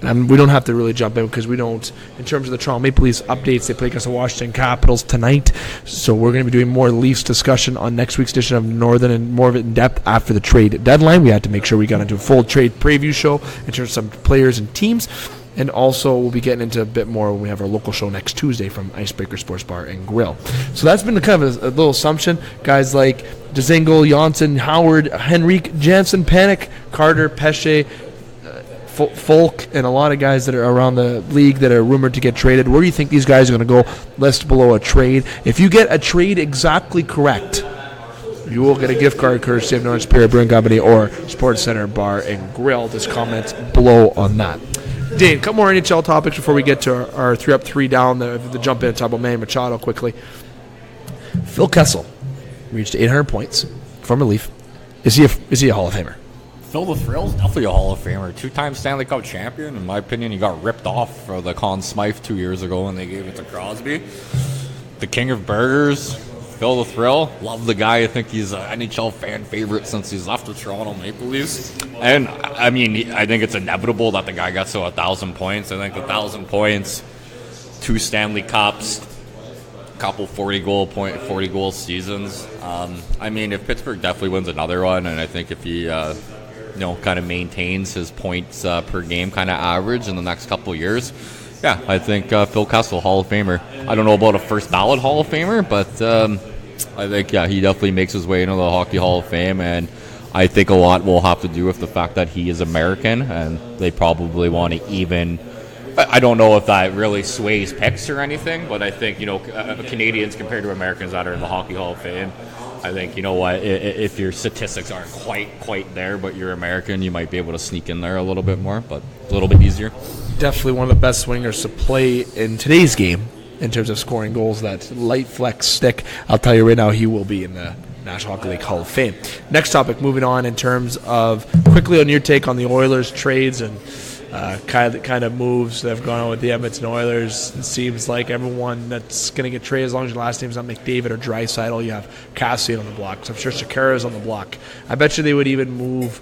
We don't have to really jump in, because we don't, in terms of the Toronto Maple Leafs updates, they play against the Washington Capitals tonight. So we're going to be doing more Leafs discussion on next week's edition of Northern, and more of it in depth after the trade deadline. We had to make sure we got into a full trade preview show in terms of some players and teams. And also, we'll be getting into a bit more when we have our local show next Tuesday from Icebreakers Sports Bar and Grill. So that's been kind of a little assumption. Guys like Dzingel, Janssen, Howard, Henrique, Jansen, Panic, Carter, Pesce, Folk, and a lot of guys that are around the league that are rumored to get traded. Where do you think these guys are going to go? List below a trade. If you get a trade exactly correct, you will get a gift card courtesy of Northern Superior Brewing Company or Sports Center Bar and Grill. Just comments below on that. Dane, a couple more NHL topics before we get to our 3 up, 3 down. The jump in and talk about Manny Machado quickly. Phil Kessel reached 800 points from relief. Is he a Hall of Famer? Phil the Thrill's definitely a Hall of Famer. 2-time Stanley Cup champion. In my opinion, he got ripped off for the Conn Smythe 2 years ago when they gave it to Crosby. The king of burgers, Phil the Thrill. Love the guy. I think he's an NHL fan favorite since he's left the Toronto Maple Leafs. And, I mean, I think it's inevitable that the guy gets to 1,000 points. I think 1,000 points, 2 Stanley Cups, couple 40-goal seasons. I mean, if Pittsburgh definitely wins another one, and I think if he kind of maintains his points per game kind of average in the next couple of years, yeah, I think Phil Kessel, Hall of Famer. I don't know about a first ballot Hall of Famer, but I think, he definitely makes his way into the Hockey Hall of Fame, and I think a lot will have to do with the fact that he is American, and they probably want to even... I don't know if that really sways picks or anything, but I think, Canadians compared to Americans that are in the Hockey Hall of Fame, I think, you know what, if your statistics aren't quite there, but you're American, you might be able to sneak in there a little bit more, but a little bit easier. Definitely one of the best swingers to play in today's game in terms of scoring goals. That light flex stick, I'll tell you right now, he will be in the National Hockey League Hall of Fame. Next topic, moving on in terms of quickly on your take on the Oilers trades and kind of moves that have gone on with the Edmonton Oilers. It seems like everyone that's going to get traded, as long as your last name's not McDavid or Draisaitl, you have Cassian on the block. So I'm sure Shakira's on the block. I bet you they would even move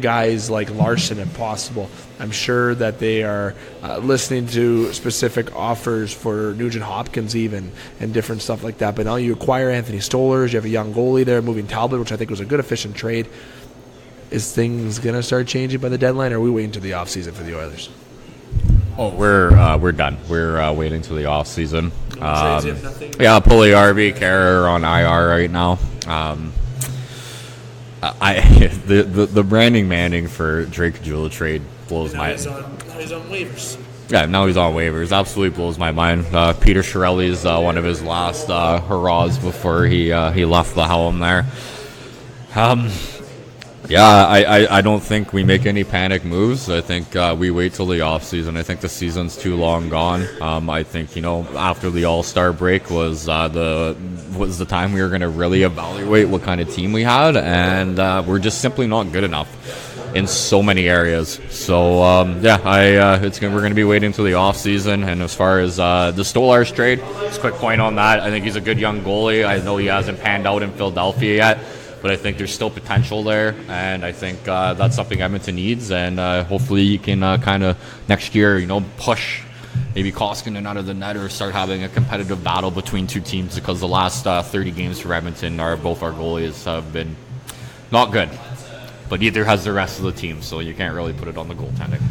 guys like Larson if possible. I'm sure that they are listening to specific offers for Nugent Hopkins even and different stuff like that. But now you acquire Anthony Stolarz, you have a young goalie there, moving Talbot, which I think was a good, efficient trade. Is things going to start changing by the deadline, or are we waiting to the offseason for the Oilers? Oh, we're done. We're waiting till the offseason. Pulley, Carrier on IR right now. The Brandon Manning for Drake Jewell trade blows my mind. He's on waivers. Yeah, now he's on waivers. Absolutely blows my mind. Peter Chiarelli's one of his last hurrahs before he left the helm there. I don't think we make any panic moves. I think we wait till the offseason. I think the season's too long gone. I think, after the All-Star break was the time we were going to really evaluate what kind of team we had, and we're just simply not good enough in so many areas. So, we're going to be waiting until the offseason. And as far as the Stolarz trade, just a quick point on that. I think he's a good young goalie. I know he hasn't panned out in Philadelphia yet, but I think there's still potential there, and I think that's something Edmonton needs, and hopefully you can kind of next year, push maybe Koskinen out of the net or start having a competitive battle between two teams, because the last 30 games for Edmonton, both our goalies have been not good, but neither has the rest of the team, so you can't really put it on the goaltending.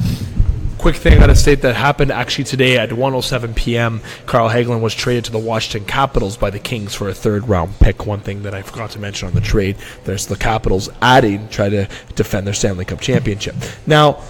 Quick thing out of state that happened actually today at 1:07 p.m. Carl Hagelin was traded to the Washington Capitals by the Kings for a third-round pick. One thing that I forgot to mention on the trade, there's the Capitals try to defend their Stanley Cup championship. Now,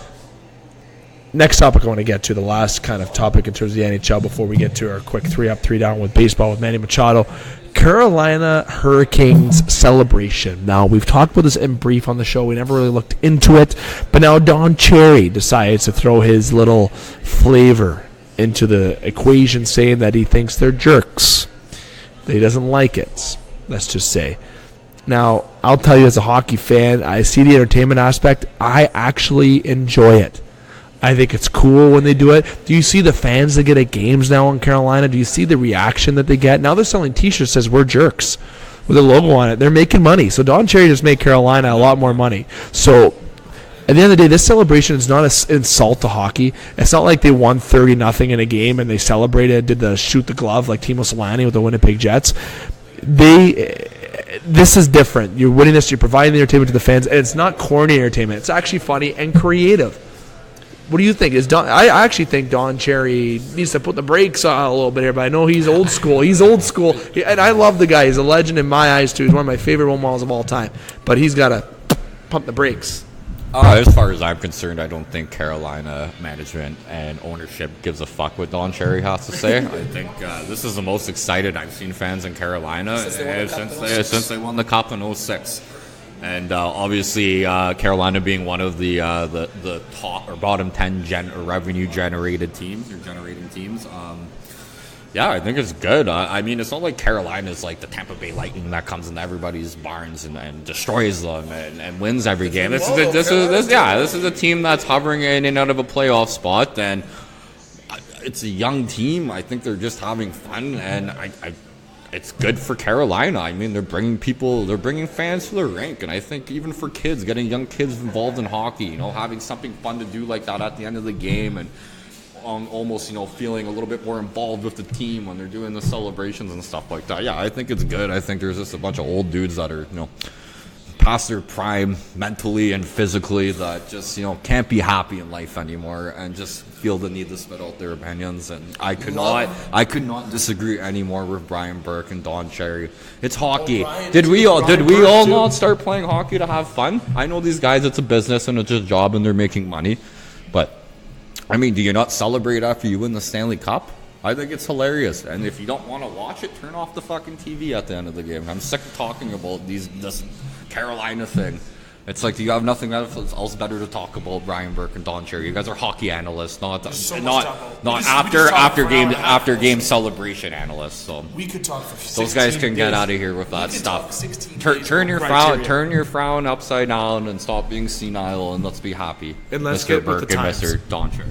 next topic I want to get to, the last kind of topic in terms of the NHL before we get to our quick 3 up, 3 down with baseball with Manny Machado. Carolina Hurricanes celebration. Now, we've talked about this in brief on the show. We never really looked into it. But now Don Cherry decides to throw his little flavor into the equation, saying that he thinks they're jerks, that he doesn't like it, let's just say. Now, I'll tell you, as a hockey fan, I see the entertainment aspect. I actually enjoy it. I think it's cool when they do it. Do you see the fans that get at games now in Carolina? Do you see the reaction that they get? Now they're selling T-shirts that says "We're jerks" with a logo on it. They're making money. So Don Cherry just made Carolina a lot more money. So at the end of the day, this celebration is not an insult to hockey. It's not like they won 30-0 in a game and they celebrated, did the shoot the glove like Timo Solani with the Winnipeg Jets. This is different. You're winning this. You're providing the entertainment to the fans, and it's not corny entertainment. It's actually funny and creative. What do you think? I actually think Don Cherry needs to put the brakes on a little bit here, but I know he's old school. And I love the guy. He's a legend in my eyes, too. He's one of my favorite role models of all time. But he's got to pump the brakes. As far as I'm concerned, I don't think Carolina management and ownership gives a fuck what Don Cherry has to say. I think this is the most excited I've seen fans in Carolina since they won the Cup in 06. And obviously, Carolina being one of the top or bottom 10 revenue generating teams. Yeah, I think it's good. I mean, it's not like Carolina is like the Tampa Bay Lightning that comes into everybody's barns and destroys them and wins every game. This is a team that's hovering in and out of a playoff spot, and it's a young team. I think they're just having fun, and it's good for Carolina. I mean, they're bringing fans to the rink, and I think even for kids, getting young kids involved in hockey, having something fun to do like that at the end of the game, and almost, feeling a little bit more involved with the team when they're doing the celebrations and stuff like that. Yeah, I think it's good. I think there's just a bunch of old dudes that are, past their prime mentally and physically that just, can't be happy in life anymore and just feel the need to spit out their opinions. And I could not disagree anymore with Brian Burke and Don Cherry. It's hockey. Did we all not start playing hockey to have fun? I know these guys, it's a business and it's a job and they're making money, but I mean, do you not celebrate after you win the Stanley Cup? I think it's hilarious. And if you don't want to watch it, turn off the fucking TV at the end of the game. I'm sick of talking about this Carolina thing. It's like, you have nothing else better to talk about, Brian Burke and Don Cherry. You guys are hockey analysts, not after game celebration analysts. So we could talk for 16 those guys can get out of here with that stuff. Turn your frown upside down and stop being senile, and let's be happy. And let's Mr. get Burke with the times. And Mr. Don Cherry.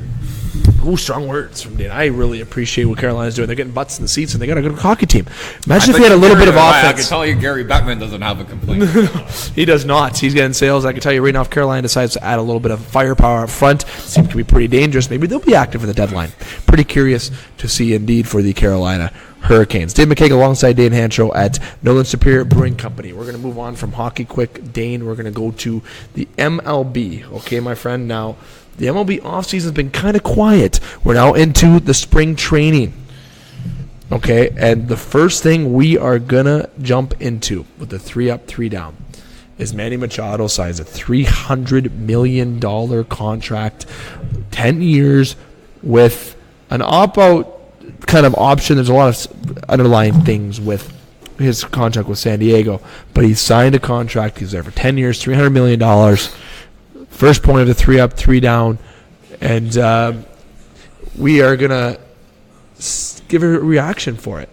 Ooh, strong words from Dane. I really appreciate what Carolina's doing. They're getting butts in the seats, and they got a good hockey team. Imagine if they had a little bit of offense. I can tell you Gary Bettman doesn't have a complaint. He does not. He's getting sales. I can tell you right now, if Carolina decides to add a little bit of firepower up front, it seems to be pretty dangerous. Maybe they'll be active for the deadline. Pretty curious to see, indeed, for the Carolina Hurricanes. Dave McCaig alongside Dane Hanchrow at Northern Superior Brewing Company. We're going to move on from hockey quick. Dane, we're going to go to the MLB. Okay, my friend, now the MLB offseason has been kind of quiet. We're now into the spring training. Okay, and the first thing we are going to jump into with the 3-up, 3-down is Manny Machado signs a $300 million contract, 10 years with an opt-out kind of option. There's a lot of underlying things with his contract with San Diego, but he signed a contract. He's there for 10 years, $300 million. First point of the 3-up, 3-down, and we are going to give a reaction for it.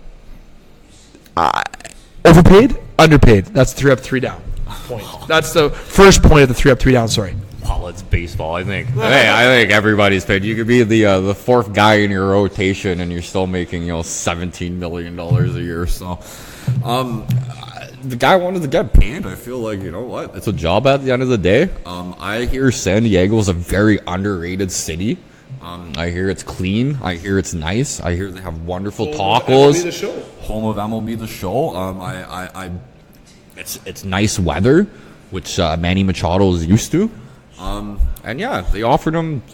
Overpaid? Underpaid. That's the 3-up, 3-down point. That's the first point of the 3-up, 3-down, sorry. Well, it's baseball, I think. I think everybody's paid. You could be the fourth guy in your rotation, and you're still making $17 million a year. So, the guy wanted to get paid. I feel like, you know what? It's a job at the end of the day. I hear San Diego is a very underrated city. I hear it's clean. I hear it's nice. I hear they have wonderful tacos. Home of MLB The Show. It's nice weather, which Manny Machado is used to. And yeah, they offered him.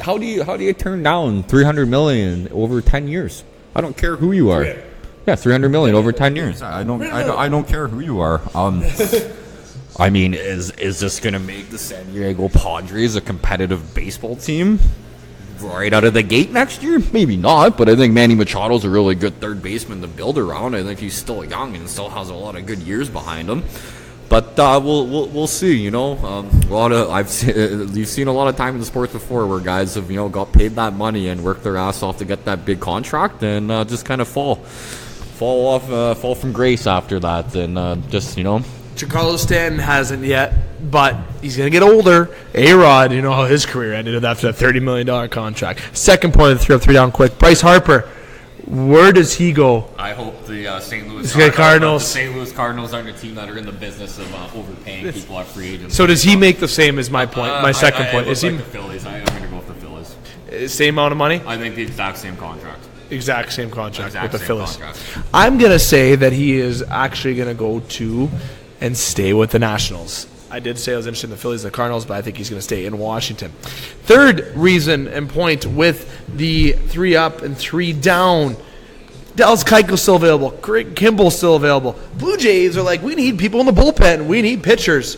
How do you turn down $300 million over 10 years? I don't care who you are. Yeah, $300 million over 10 years. I don't care who you are. I mean, is this gonna make the San Diego Padres a competitive baseball team right out of the gate next year? Maybe not, but I think Manny Machado's a really good third baseman to build around. I think he's still young and still has a lot of good years behind him. But we'll see. You've seen a lot of time in the sports before where guys have got paid that money and worked their ass off to get that big contract and just kind of fall from grace after that, and Giancarlo Stanton hasn't yet, but he's going to get older. A-Rod, you know how his career ended after that $30 million contract. Second point of the 3-up, 3-down quick. Bryce Harper, where does he go? I hope the St. Louis Cardinals. The St. Louis Cardinals aren't a team that are in the business of overpaying people at free agency. So does he make the same as my point? My second point. Is he the Phillies? I'm going to go with the Phillies. Same amount of money? I think the exact same contract. Exact same contract with the Phillies. I'm going to say that he is actually going to go to and stay with the Nationals. I did say I was interested in the Phillies and the Cardinals, but I think he's going to stay in Washington. Third reason and point with the 3 up and 3 down. Dallas Keuchel's still available. Craig Kimball's still available. Blue Jays are like, we need people in the bullpen. We need pitchers.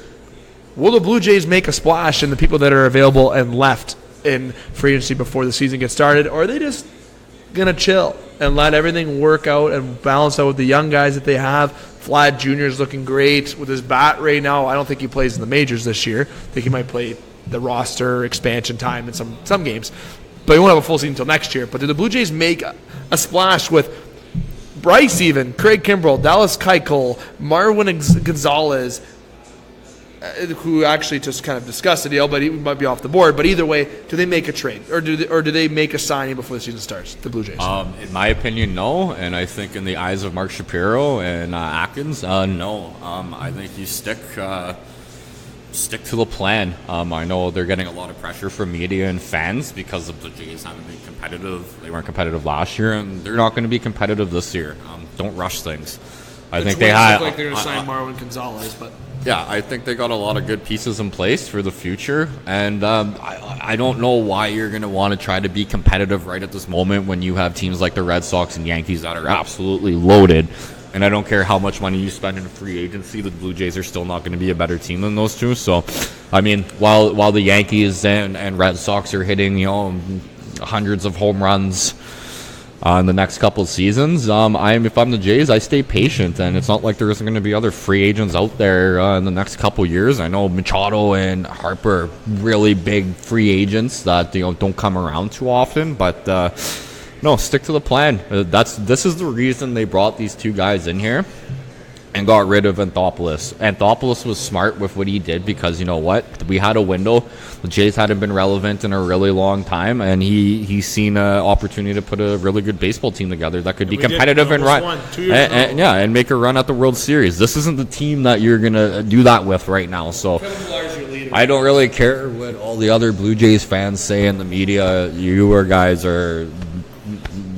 Will the Blue Jays make a splash in the people that are available and left in free agency before the season gets started, or are they just going to chill and let everything work out and balance out with the young guys that they have? Vlad Jr. is looking great with his bat right now. I don't think he plays in the majors this year. I think he might play the roster expansion time in some games, but he won't have a full season until next year. But do the Blue Jays make a splash with Bryce, even Craig Kimbrell, Dallas Keuchel, Marwin Gonzalez, who actually just kind of discussed the deal, but he might be off the board. But either way, do they make a trade, or do they make a signing before the season starts? The Blue Jays. In my opinion, no, and I think in the eyes of Mark Shapiro and Atkins, no. I think you stick to the plan. I know they're getting a lot of pressure from media and fans because the Blue Jays haven't been competitive. They weren't competitive last year, and they're not going to be competitive this year. Don't rush things. I think they have. Look like they're going to sign Marwin Gonzalez, but. Yeah, I think they got a lot of good pieces in place for the future, and I don't know why you're going to want to try to be competitive right at this moment when you have teams like the Red Sox and Yankees that are absolutely loaded, and I don't care how much money you spend in free agency, the Blue Jays are still not going to be a better team than those two. So, I mean, while the Yankees and Red Sox are hitting, hundreds of home runs in the next couple of seasons, if I'm the Jays, I stay patient, and it's not like there isn't going to be other free agents out there in the next couple of years. I know Machado and Harper are really big free agents that don't come around too often, but no, stick to the plan. This is the reason they brought these two guys in here and got rid of Anthopoulos. Anthopoulos was smart with what he did because, you know what? We had a window. The Jays hadn't been relevant in a really long time, and he's seen an opportunity to put a really good baseball team together that could be competitive and run. And make a run at the World Series. This isn't the team that you're going to do that with right now. So I don't really care what all the other Blue Jays fans say in the media. You guys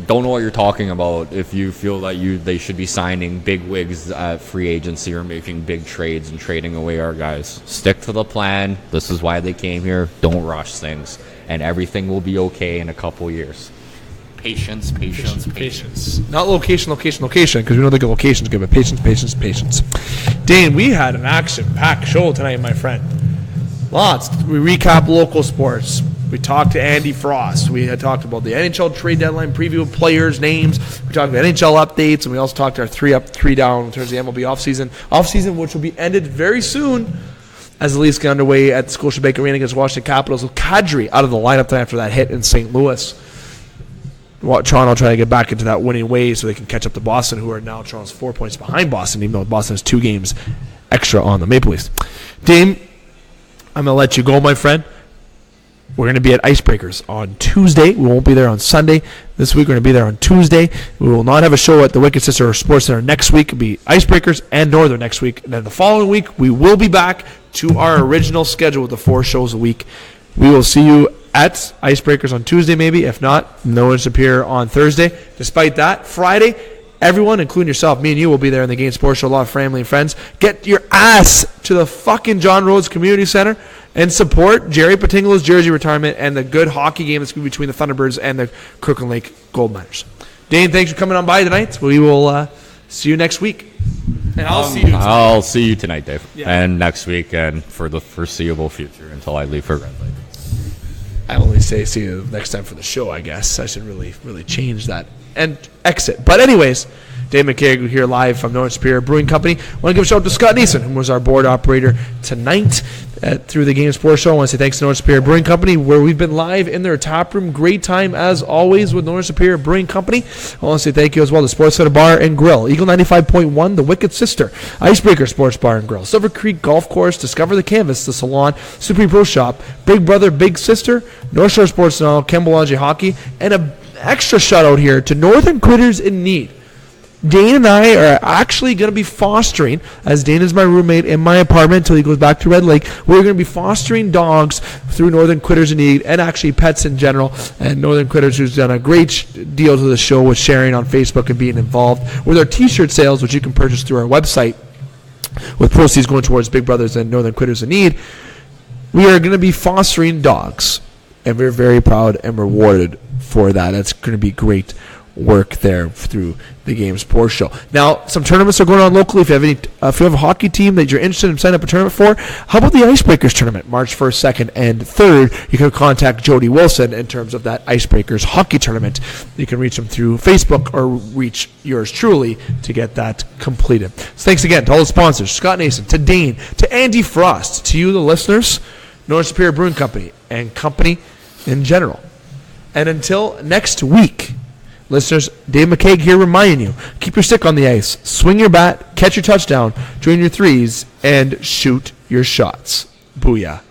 don't know what you're talking about if you feel that they should be signing big wigs at free agency or making big trades and trading away our guys. Stick to the plan. This is why they came here. Don't rush things, and everything will be okay in a couple years. Patience. Not location, because we know the location's good, but patience. Dane, we had an action-packed show tonight, my friend. Lots. We recap local sports. We talked to Andy Frost. We had talked about the NHL Trade Deadline preview of players' names. We talked about NHL updates, and we also talked our 3 up, 3 down in terms of the MLB offseason, which will be ended very soon as the Leafs get underway at the Scotiabank Arena against Washington Capitals, with Kadri out of the lineup after that hit in St. Louis. Toronto trying to get back into that winning way so they can catch up to Boston, who are now Toronto's 4 points behind Boston, even though Boston has 2 games extra on the Maple Leafs. Dame, I'm going to let you go, my friend. We're going to be at Icebreakers on Tuesday. We won't be there on Sunday. This week we're going to be there on Tuesday. We will not have a show at the Wicked Sister Sports Center next week. It'll be Icebreakers and Northern next week. And then the following week, we will be back to our original schedule with the 4 shows a week. We will see you at Icebreakers on Tuesday, maybe. If not, Northern Superior on Thursday. Despite that, Friday, everyone, including yourself, me and you, will be there in the Game Sports Show. A lot of family and friends. Get your ass to the fucking John Rhodes Community Center and support Jerry Petingalo's jersey retirement and the good hockey game that's going to be between the Thunderbirds and the Kirkland Lake Gold Miners. Dane, thanks for coming on by tonight. We will see you next week. And I'll see you tonight, Dave. Yeah. And next week and for the foreseeable future until I leave for Red Lake. I only say see you next time for the show, I guess. I should really change that and exit. But anyways, Dave McCaig here live from Northern Superior Brewing Company. I want to give a shout out to Scott Neeson, who was our board operator tonight through the Game Sports Show. I want to say thanks to Northern Superior Brewing Company, where we've been live in their tap room. Great time, as always, with Northern Superior Brewing Company. I want to say thank you as well to Sports Center Bar and Grill, Eagle 95.1, The Wicked Sister, Icebreaker Sports Bar and Grill, Silver Creek Golf Course, Discover the Canvas, The Salon, Supreme Pro Shop, Big Brother, Big Sister, North Shore Sports Now, Kembalonji Hockey, and an extra shout out here to Northern Critters in Need. Dane and I are actually going to be fostering, as Dane is my roommate in my apartment until he goes back to Red Lake, we're going to be fostering dogs through Northern Critters in Need, and actually pets in general. And Northern Critters, who's done a great deal to the show with sharing on Facebook and being involved with our t-shirt sales, which you can purchase through our website. with proceeds going towards Big Brothers and Northern Quitters in Need, we are going to be fostering dogs, and we're very proud and rewarded for that. That's going to be great work there through the Game Sports Show. Now, some tournaments are going on locally. If you have a hockey team that you're interested in signing up a tournament for, how about the Icebreakers tournament, March 1st, 2nd, and 3rd? You can contact Jody Wilson in terms of that Icebreakers hockey tournament. You can reach them through Facebook or reach yours truly to get that completed. So thanks again to all the sponsors, Scott Nason, to Dane, to Andy Frost, to you, the listeners, Northern Superior Brewing Company, and company in general. And until next week, listeners, Dave McCaig here reminding you, keep your stick on the ice, swing your bat, catch your touchdown, join your threes, and shoot your shots. Booyah.